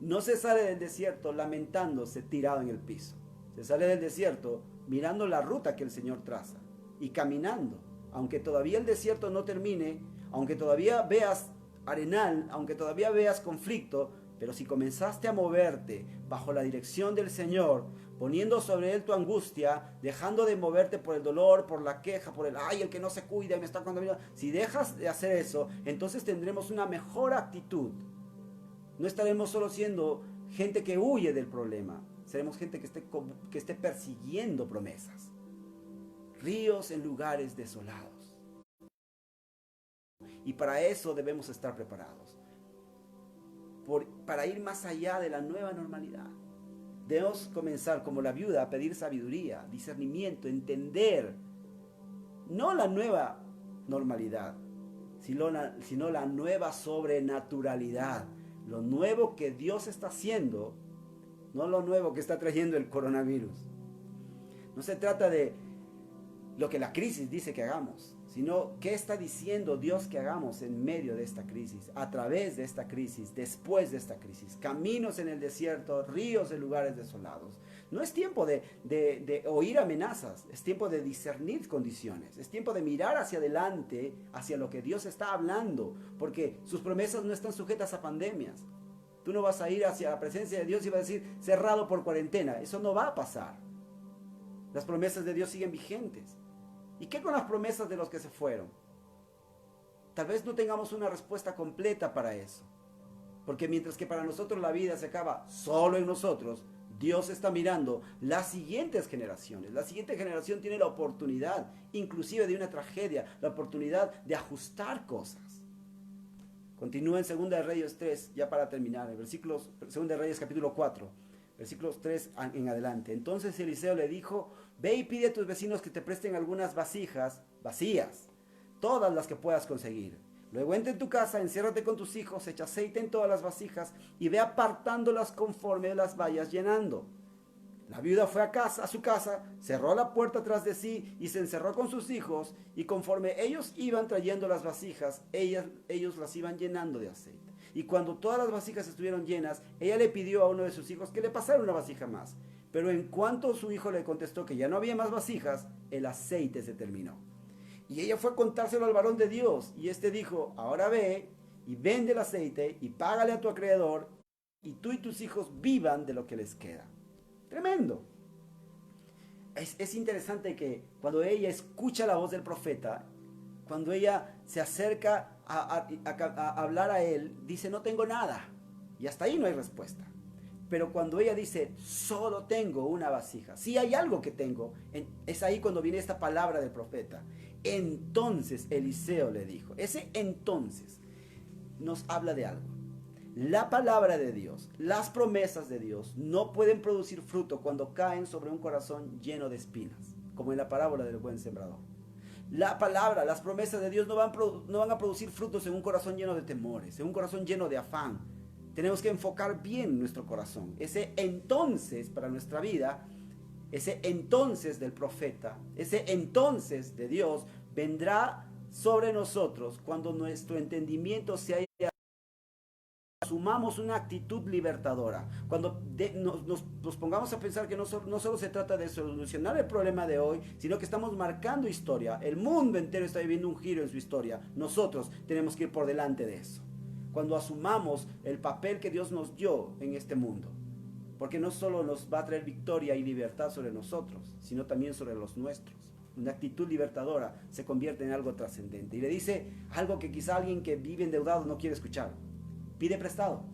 No se sale del desierto lamentándose tirado en el piso. Se sale del desierto mirando la ruta que el Señor traza y caminando. Aunque todavía el desierto no termine, aunque todavía veas arenal, aunque todavía veas conflicto, pero si comenzaste a moverte bajo la dirección del Señor, poniendo sobre Él tu angustia, dejando de moverte por el dolor, por la queja, por el que no se cuida y me está contaminando. Si dejas de hacer eso, entonces tendremos una mejor actitud. No estaremos solo siendo gente que huye del problema, seremos gente que esté persiguiendo promesas. Ríos en lugares desolados. Y para eso debemos estar preparados. Para ir más allá de la nueva normalidad. Debemos comenzar como la viuda a pedir sabiduría, discernimiento, entender no la nueva normalidad, sino la nueva sobrenaturalidad, lo nuevo que Dios está haciendo, no lo nuevo que está trayendo el coronavirus. No se trata de lo que la crisis dice que hagamos, sino qué está diciendo Dios que hagamos en medio de esta crisis, a través de esta crisis, después de esta crisis. Caminos en el desierto, ríos en lugares desolados. No es tiempo de oír amenazas, es tiempo de discernir condiciones, es tiempo de mirar hacia adelante, hacia lo que Dios está hablando, porque sus promesas no están sujetas a pandemias. Tú no vas a ir hacia la presencia de Dios y vas a decir, cerrado por cuarentena. Eso no va a pasar. Las promesas de Dios siguen vigentes. ¿Y qué con las promesas de los que se fueron? Tal vez no tengamos una respuesta completa para eso. Porque mientras que para nosotros la vida se acaba solo en nosotros, Dios está mirando las siguientes generaciones. La siguiente generación tiene la oportunidad, inclusive de una tragedia, la oportunidad de ajustar cosas. Continúa en 2 de Reyes 3, ya para terminar, en versículos, 2 de Reyes capítulo 4, versículos 3 en adelante. Entonces Eliseo le dijo, ve y pide a tus vecinos que te presten algunas vasijas vacías, todas las que puedas conseguir. Luego entra en tu casa, enciérrate con tus hijos, echa aceite en todas las vasijas y ve apartándolas conforme las vayas llenando. La viuda fue a su casa, cerró la puerta tras de sí y se encerró con sus hijos, y conforme ellos iban trayendo las vasijas, ellos las iban llenando de aceite. Y cuando todas las vasijas estuvieron llenas, ella le pidió a uno de sus hijos que le pasara una vasija más. Pero en cuanto su hijo le contestó que ya no había más vasijas, el aceite se terminó. Y ella fue a contárselo al varón de Dios, y este dijo, ahora ve y vende el aceite y págale a tu acreedor, y tú y tus hijos vivan de lo que les queda. Tremendo. Es interesante que cuando ella escucha la voz del profeta, cuando ella se acerca a hablar a él, dice, no tengo nada. Y hasta ahí no hay respuesta. Pero cuando ella dice, solo tengo una vasija, sí hay algo que tengo, es ahí cuando viene esta palabra del profeta. Entonces Eliseo le dijo, ese entonces nos habla de algo. La palabra de Dios, las promesas de Dios no pueden producir fruto cuando caen sobre un corazón lleno de espinas, como en la parábola del buen sembrador. La palabra, las promesas de Dios no van a producir frutos en un corazón lleno de temores, en un corazón lleno de afán. Tenemos que enfocar bien nuestro corazón. Ese entonces para nuestra vida, ese entonces del profeta, ese entonces de Dios, vendrá sobre nosotros cuando nuestro entendimiento se haya, asumamos una actitud libertadora, cuando nos pongamos a pensar que no solo se trata de solucionar el problema de hoy, sino que estamos marcando historia. El mundo entero está viviendo un giro en su historia. Nosotros tenemos que ir por delante de eso. Cuando asumamos el papel que Dios nos dio en este mundo, porque no solo nos va a traer victoria y libertad sobre nosotros, sino también sobre los nuestros. Una actitud libertadora se convierte en algo trascendente. Y le dice algo que quizá alguien que vive endeudado no quiere escuchar: pide prestado.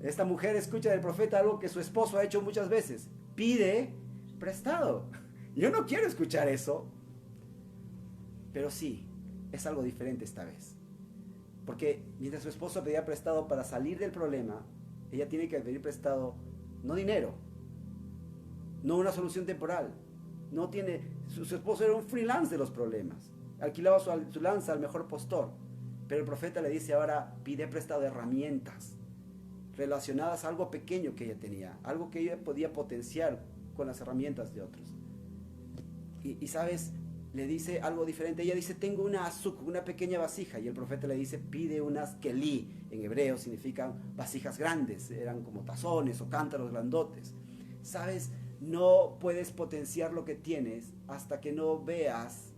Esta mujer escucha del profeta algo que su esposo ha hecho muchas veces: pide prestado. Yo no quiero escuchar eso, pero sí, es algo diferente esta vez, porque mientras su esposo pedía prestado para salir del problema, ella tiene que pedir prestado, no dinero, no una solución temporal. No tiene, su esposo era un freelance de los problemas, alquilaba su lanza al mejor postor. Pero el profeta le dice ahora: pide prestado herramientas relacionadas a algo pequeño que ella tenía, algo que ella podía potenciar con las herramientas de otros. Y sabes, le dice algo diferente. Ella dice: tengo una azuk, una pequeña vasija. Y el profeta le dice: pide unas keli. En hebreo significan vasijas grandes, eran como tazones o cántaros grandotes. Sabes, no puedes potenciar lo que tienes hasta que no veas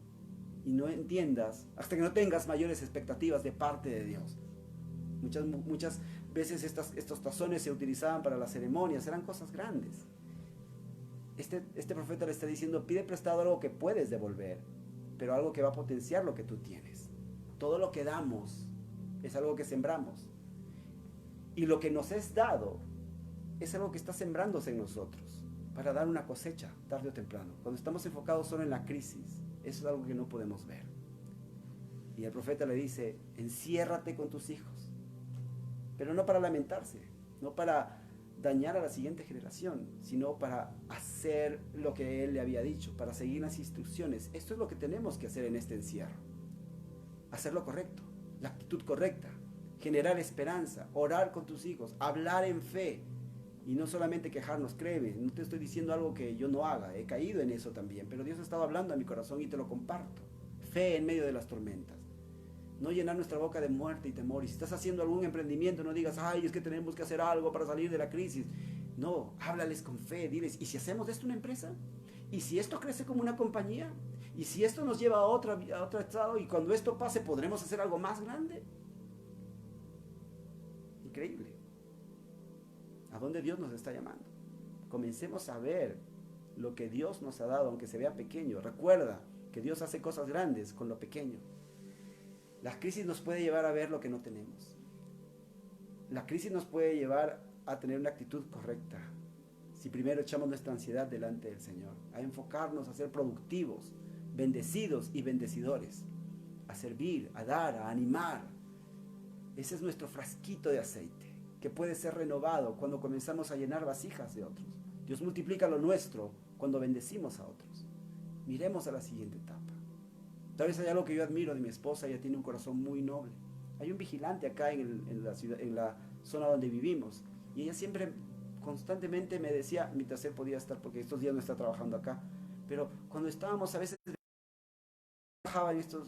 y no entiendas, hasta que no tengas mayores expectativas de parte de Dios. Muchas veces estos tazones se utilizaban para las ceremonias, eran cosas grandes. Este profeta le está diciendo: pide prestado algo que puedes devolver, pero algo que va a potenciar lo que tú tienes. Todo lo que damos es algo que sembramos, y lo que nos es dado es algo que está sembrándose en nosotros para dar una cosecha tarde o temprano. Cuando estamos enfocados solo en la crisis, eso es algo que no podemos ver. Y el profeta le dice: enciérrate con tus hijos, pero no para lamentarse, no para dañar a la siguiente generación, sino para hacer lo que él le había dicho, para seguir las instrucciones. Esto es lo que tenemos que hacer en este encierro: hacer lo correcto, la actitud correcta, generar esperanza, orar con tus hijos, hablar en fe. Y no solamente quejarnos. Créeme, no te estoy diciendo algo que yo no haga, he caído en eso también, pero Dios ha estado hablando a mi corazón y te lo comparto. Fe en medio de las tormentas. No llenar nuestra boca de muerte y temor. Y si estás haciendo algún emprendimiento, no digas: ay, es que tenemos que hacer algo para salir de la crisis. No, háblales con fe, diles: ¿y si hacemos de esto una empresa? ¿Y si esto crece como una compañía? ¿Y si esto nos lleva a otro estado? Y cuando esto pase, ¿podremos hacer algo más grande? Increíble. ¿A dónde Dios nos está llamando? Comencemos a ver lo que Dios nos ha dado, aunque se vea pequeño. Recuerda que Dios hace cosas grandes con lo pequeño. La crisis nos puede llevar a ver lo que no tenemos. La crisis nos puede llevar a tener una actitud correcta, si primero echamos nuestra ansiedad delante del Señor, a enfocarnos a ser productivos, bendecidos y bendecidores, a servir, a dar, a animar. Ese es nuestro frasquito de aceite, que puede ser renovado cuando comenzamos a llenar vasijas de otros. Dios multiplica lo nuestro cuando bendecimos a otros. Miremos a la siguiente etapa. Tal vez hay algo que yo admiro de mi esposa: ella tiene un corazón muy noble. Hay un vigilante acá en la ciudad, en la zona donde vivimos, y ella siempre, constantemente me decía, mientras él podía estar, porque estos días no está trabajando acá, pero cuando estábamos a veces,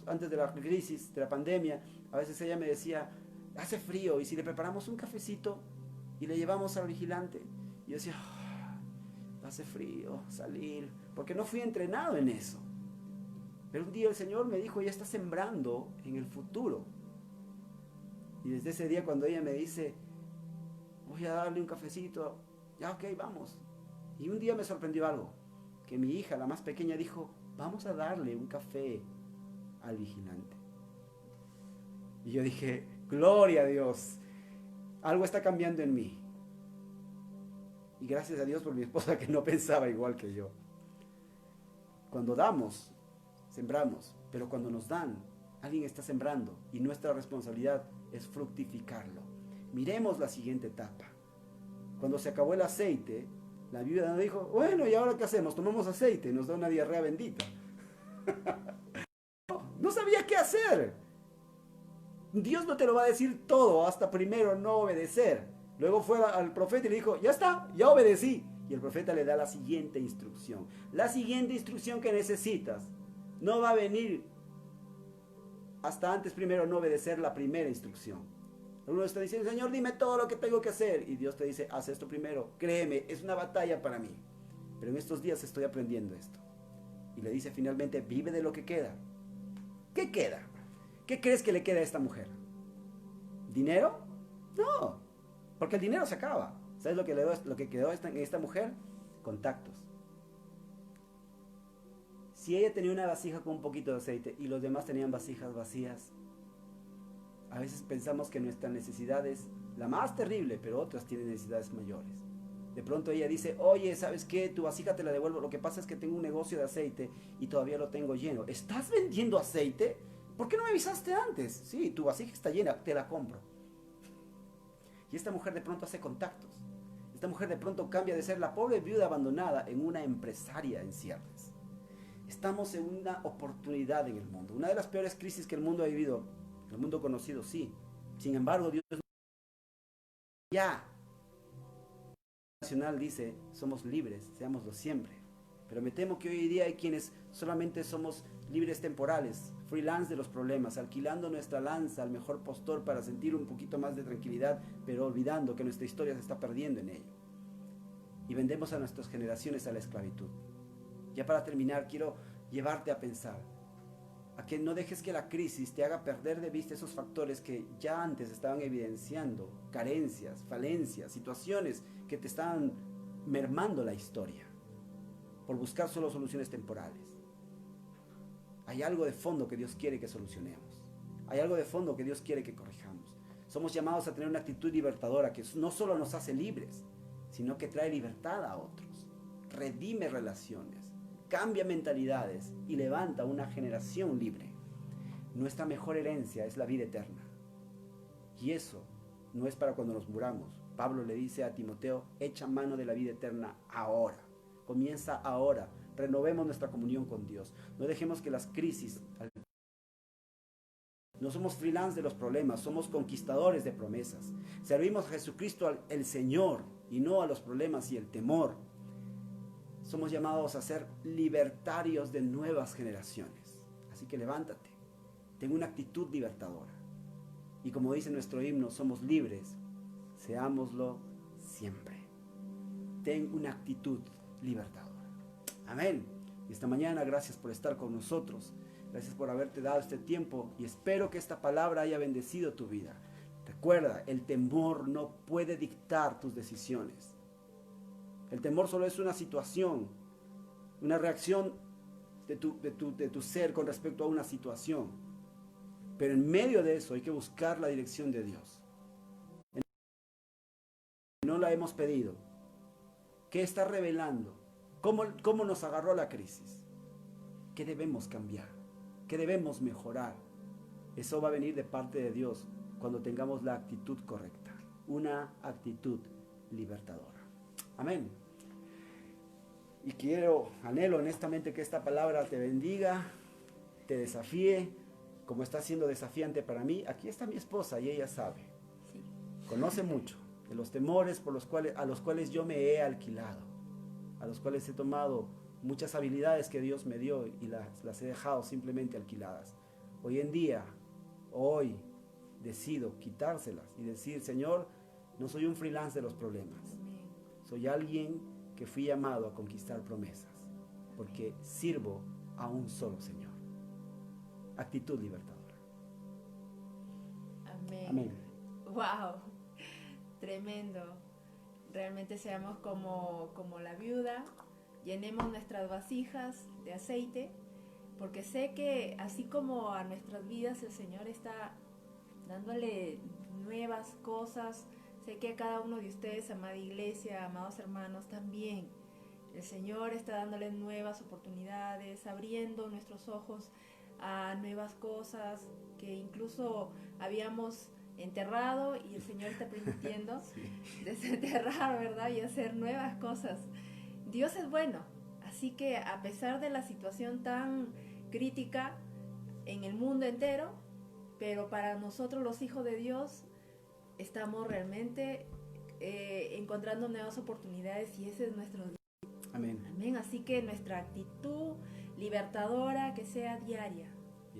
antes de la crisis, de la pandemia, a veces ella me decía: hace frío, y si le preparamos un cafecito y le llevamos al vigilante. Y yo decía: hace frío salir, porque no fui entrenado en eso. Pero un día el Señor me dijo: ella está sembrando en el futuro. Y desde ese día, cuando ella me dice: voy a darle un cafecito, ya, ok, vamos. Y un día me sorprendió algo, que mi hija, la más pequeña, dijo: vamos a darle un café al vigilante. Y yo dije: gloria a Dios, algo está cambiando en mí. Y gracias a Dios por mi esposa, que no pensaba igual que yo. Cuando damos, sembramos, pero cuando nos dan, alguien está sembrando, y nuestra responsabilidad es fructificarlo. Miremos la siguiente etapa. Cuando se acabó el aceite, la viuda nos dijo: bueno, ¿y ahora qué hacemos? Tomamos aceite, nos da una diarrea bendita. No sabía qué hacer. Dios no te lo va a decir todo hasta primero no obedecer. Luego fue al profeta y le dijo: ya está, ya obedecí. Y el profeta le da la siguiente instrucción. La siguiente instrucción que necesitas no va a venir hasta antes primero no obedecer la primera instrucción. Uno está diciendo, Señor, dime todo lo que tengo que hacer. Y Dios te dice, haz esto primero. Créeme, es una batalla para mí. Pero en estos días estoy aprendiendo esto. Y le dice finalmente, vive de lo que queda. ¿Qué queda? ¿Qué crees que le queda a esta mujer? ¿Dinero? No, porque el dinero se acaba. ¿Sabes lo que quedó en esta mujer? Contactos. Si ella tenía una vasija con un poquito de aceite y los demás tenían vasijas vacías, a veces pensamos que nuestra necesidad es la más terrible, pero otras tienen necesidades mayores. De pronto ella dice, oye, ¿sabes qué? Tu vasija te la devuelvo. Lo que pasa es que tengo un negocio de aceite y todavía lo tengo lleno. ¿Estás vendiendo aceite? ¿Por qué no me avisaste antes? Sí, tu vasija está llena, te la compro. Y esta mujer de pronto hace contactos. Esta mujer de pronto cambia de ser la pobre viuda abandonada en una empresaria en ciernes. Estamos en una oportunidad en el mundo. Una de las peores crisis que el mundo ha vivido, el mundo conocido, sí. Sin embargo, Dios ya nacional dice, somos libres, seámoslo siempre. Pero me temo que hoy día hay quienes solamente somos libres temporales, freelance de los problemas, alquilando nuestra lanza al mejor postor para sentir un poquito más de tranquilidad, pero olvidando que nuestra historia se está perdiendo en ello. Y vendemos a nuestras generaciones a la esclavitud. Ya para terminar, quiero llevarte a pensar, a que no dejes que la crisis te haga perder de vista esos factores que ya antes estaban evidenciando, carencias, falencias, situaciones que te estaban mermando la historia, por buscar solo soluciones temporales. Hay algo de fondo que Dios quiere que solucionemos. Hay algo de fondo que Dios quiere que corrijamos. Somos llamados a tener una actitud libertadora que no solo nos hace libres, sino que trae libertad a otros, redime relaciones, cambia mentalidades y levanta una generación libre. Nuestra mejor herencia es la vida eterna. Y eso no es para cuando nos muramos. Pablo le dice a Timoteo, echa mano de la vida eterna ahora. Comienza ahora. Renovemos nuestra comunión con Dios. No dejemos que las crisis... No somos freelance de los problemas, somos conquistadores de promesas. Servimos a Jesucristo, el Señor, y no a los problemas y el temor. Somos llamados a ser libertarios de nuevas generaciones. Así que levántate, ten una actitud libertadora. Y como dice nuestro himno, somos libres, seámoslo siempre. Ten una actitud libertadora. Amén. Y esta mañana, gracias por estar con nosotros. Gracias por haberte dado este tiempo y espero que esta palabra haya bendecido tu vida. Recuerda, el temor no puede dictar tus decisiones. El temor solo es una situación, una reacción de tu ser con respecto a una situación. Pero en medio de eso hay que buscar la dirección de Dios. No la hemos pedido. ¿Qué está revelando? ¿Cómo nos agarró la crisis? ¿Qué debemos cambiar? ¿Qué debemos mejorar? Eso va a venir de parte de Dios cuando tengamos la actitud correcta. Una actitud libertadora. Amén. Y anhelo honestamente que esta palabra te bendiga, te desafíe, como está siendo desafiante para mí. Aquí está mi esposa y ella sabe. Sí. Conoce mucho de los temores a los cuales yo me he alquilado, a los cuales he tomado muchas habilidades que Dios me dio y las he dejado simplemente alquiladas. Hoy decido quitárselas y decir, Señor, no soy un freelance de los problemas. Soy alguien que fui llamado a conquistar promesas, porque sirvo a un solo Señor. Actitud libertadora. Amén. Amén. Wow, tremendo. Realmente seamos como la viuda, llenemos nuestras vasijas de aceite, porque sé que así como a nuestras vidas el Señor está dándole nuevas cosas, sé que a cada uno de ustedes, amada iglesia, amados hermanos, también el Señor está dándoles nuevas oportunidades, abriendo nuestros ojos a nuevas cosas que incluso habíamos enterrado y el Señor está permitiendo desenterrar, ¿verdad? Y hacer nuevas cosas. Dios es bueno, así que a pesar de la situación tan crítica en el mundo entero, pero para nosotros los hijos de Dios estamos realmente encontrando nuevas oportunidades y ese es nuestro Dios. Amén. Amén. Así que nuestra actitud, libertadora, que sea diaria,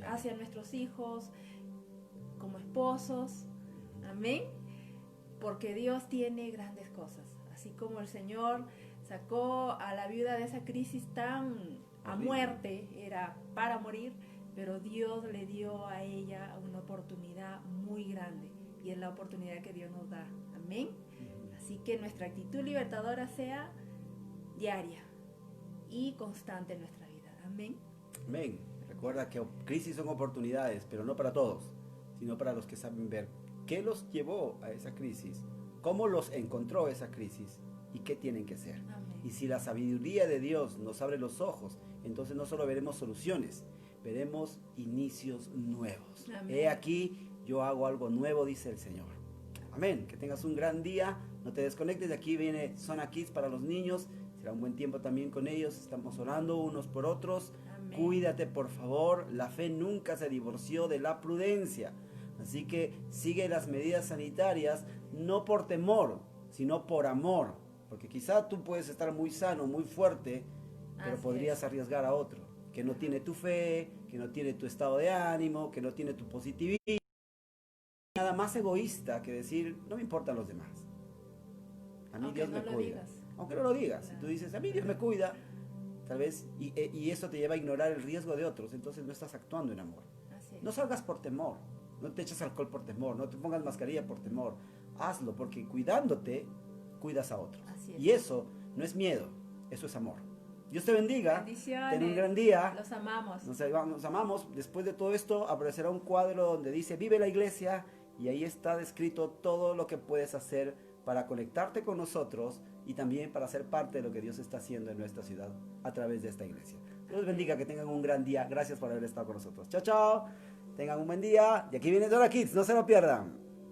hacia nuestros hijos, como esposos. Amén. Porque Dios tiene grandes cosas. Así como el Señor sacó a la viuda de esa crisis tan a muerte, era para morir, pero Dios le dio a ella una oportunidad muy grande, y es la oportunidad que Dios nos da. Amén. Así que nuestra actitud libertadora sea diaria y constante en nuestra vida. Amén. Amén. Recuerda que crisis son oportunidades, pero no para todos, sino para los que saben ver qué los llevó a esa crisis, cómo los encontró esa crisis y qué tienen que hacer. Amén. Y si la sabiduría de Dios nos abre los ojos, entonces no solo veremos soluciones, veremos inicios nuevos. Amén. He aquí, yo hago algo nuevo, dice el Señor. Amén. Que tengas un gran día. No te desconectes. De aquí viene Zona Kids para los niños. Será un buen tiempo también con ellos. Estamos orando unos por otros. Amén. Cuídate, por favor. La fe nunca se divorció de la prudencia. Así que sigue las medidas sanitarias, no por temor, sino por amor. Porque quizá tú puedes estar muy sano, muy fuerte, pero Así podrías es. arriesgar a otro, que no tiene tu fe, que no tiene tu estado de ánimo, que no tiene tu positivismo. Nada más egoísta que decir, no me importan los demás. A mí Aunque Dios no me lo cuida. digas. Aunque no lo digas. Claro. Y tú dices, a mí Dios me cuida. Tal vez, y eso te lleva a ignorar el riesgo de otros. Entonces no estás actuando en amor. Así es. No salgas por temor. No te eches alcohol por temor. No te pongas mascarilla por temor. Hazlo, porque cuidándote, cuidas a otros. Así es. Y eso no es miedo, eso es amor. Dios te bendiga. Bendiciones. Ten un gran día. Los amamos. Nos amamos. Después de todo esto aparecerá un cuadro donde dice vive la iglesia, y ahí está descrito todo lo que puedes hacer para conectarte con nosotros y también para ser parte de lo que Dios está haciendo en nuestra ciudad a través de esta iglesia. Dios los bendiga, que tengan un gran día. Gracias por haber estado con nosotros. Chao, chao. Tengan un buen día. Y aquí viene Zona Kids, no se lo pierdan.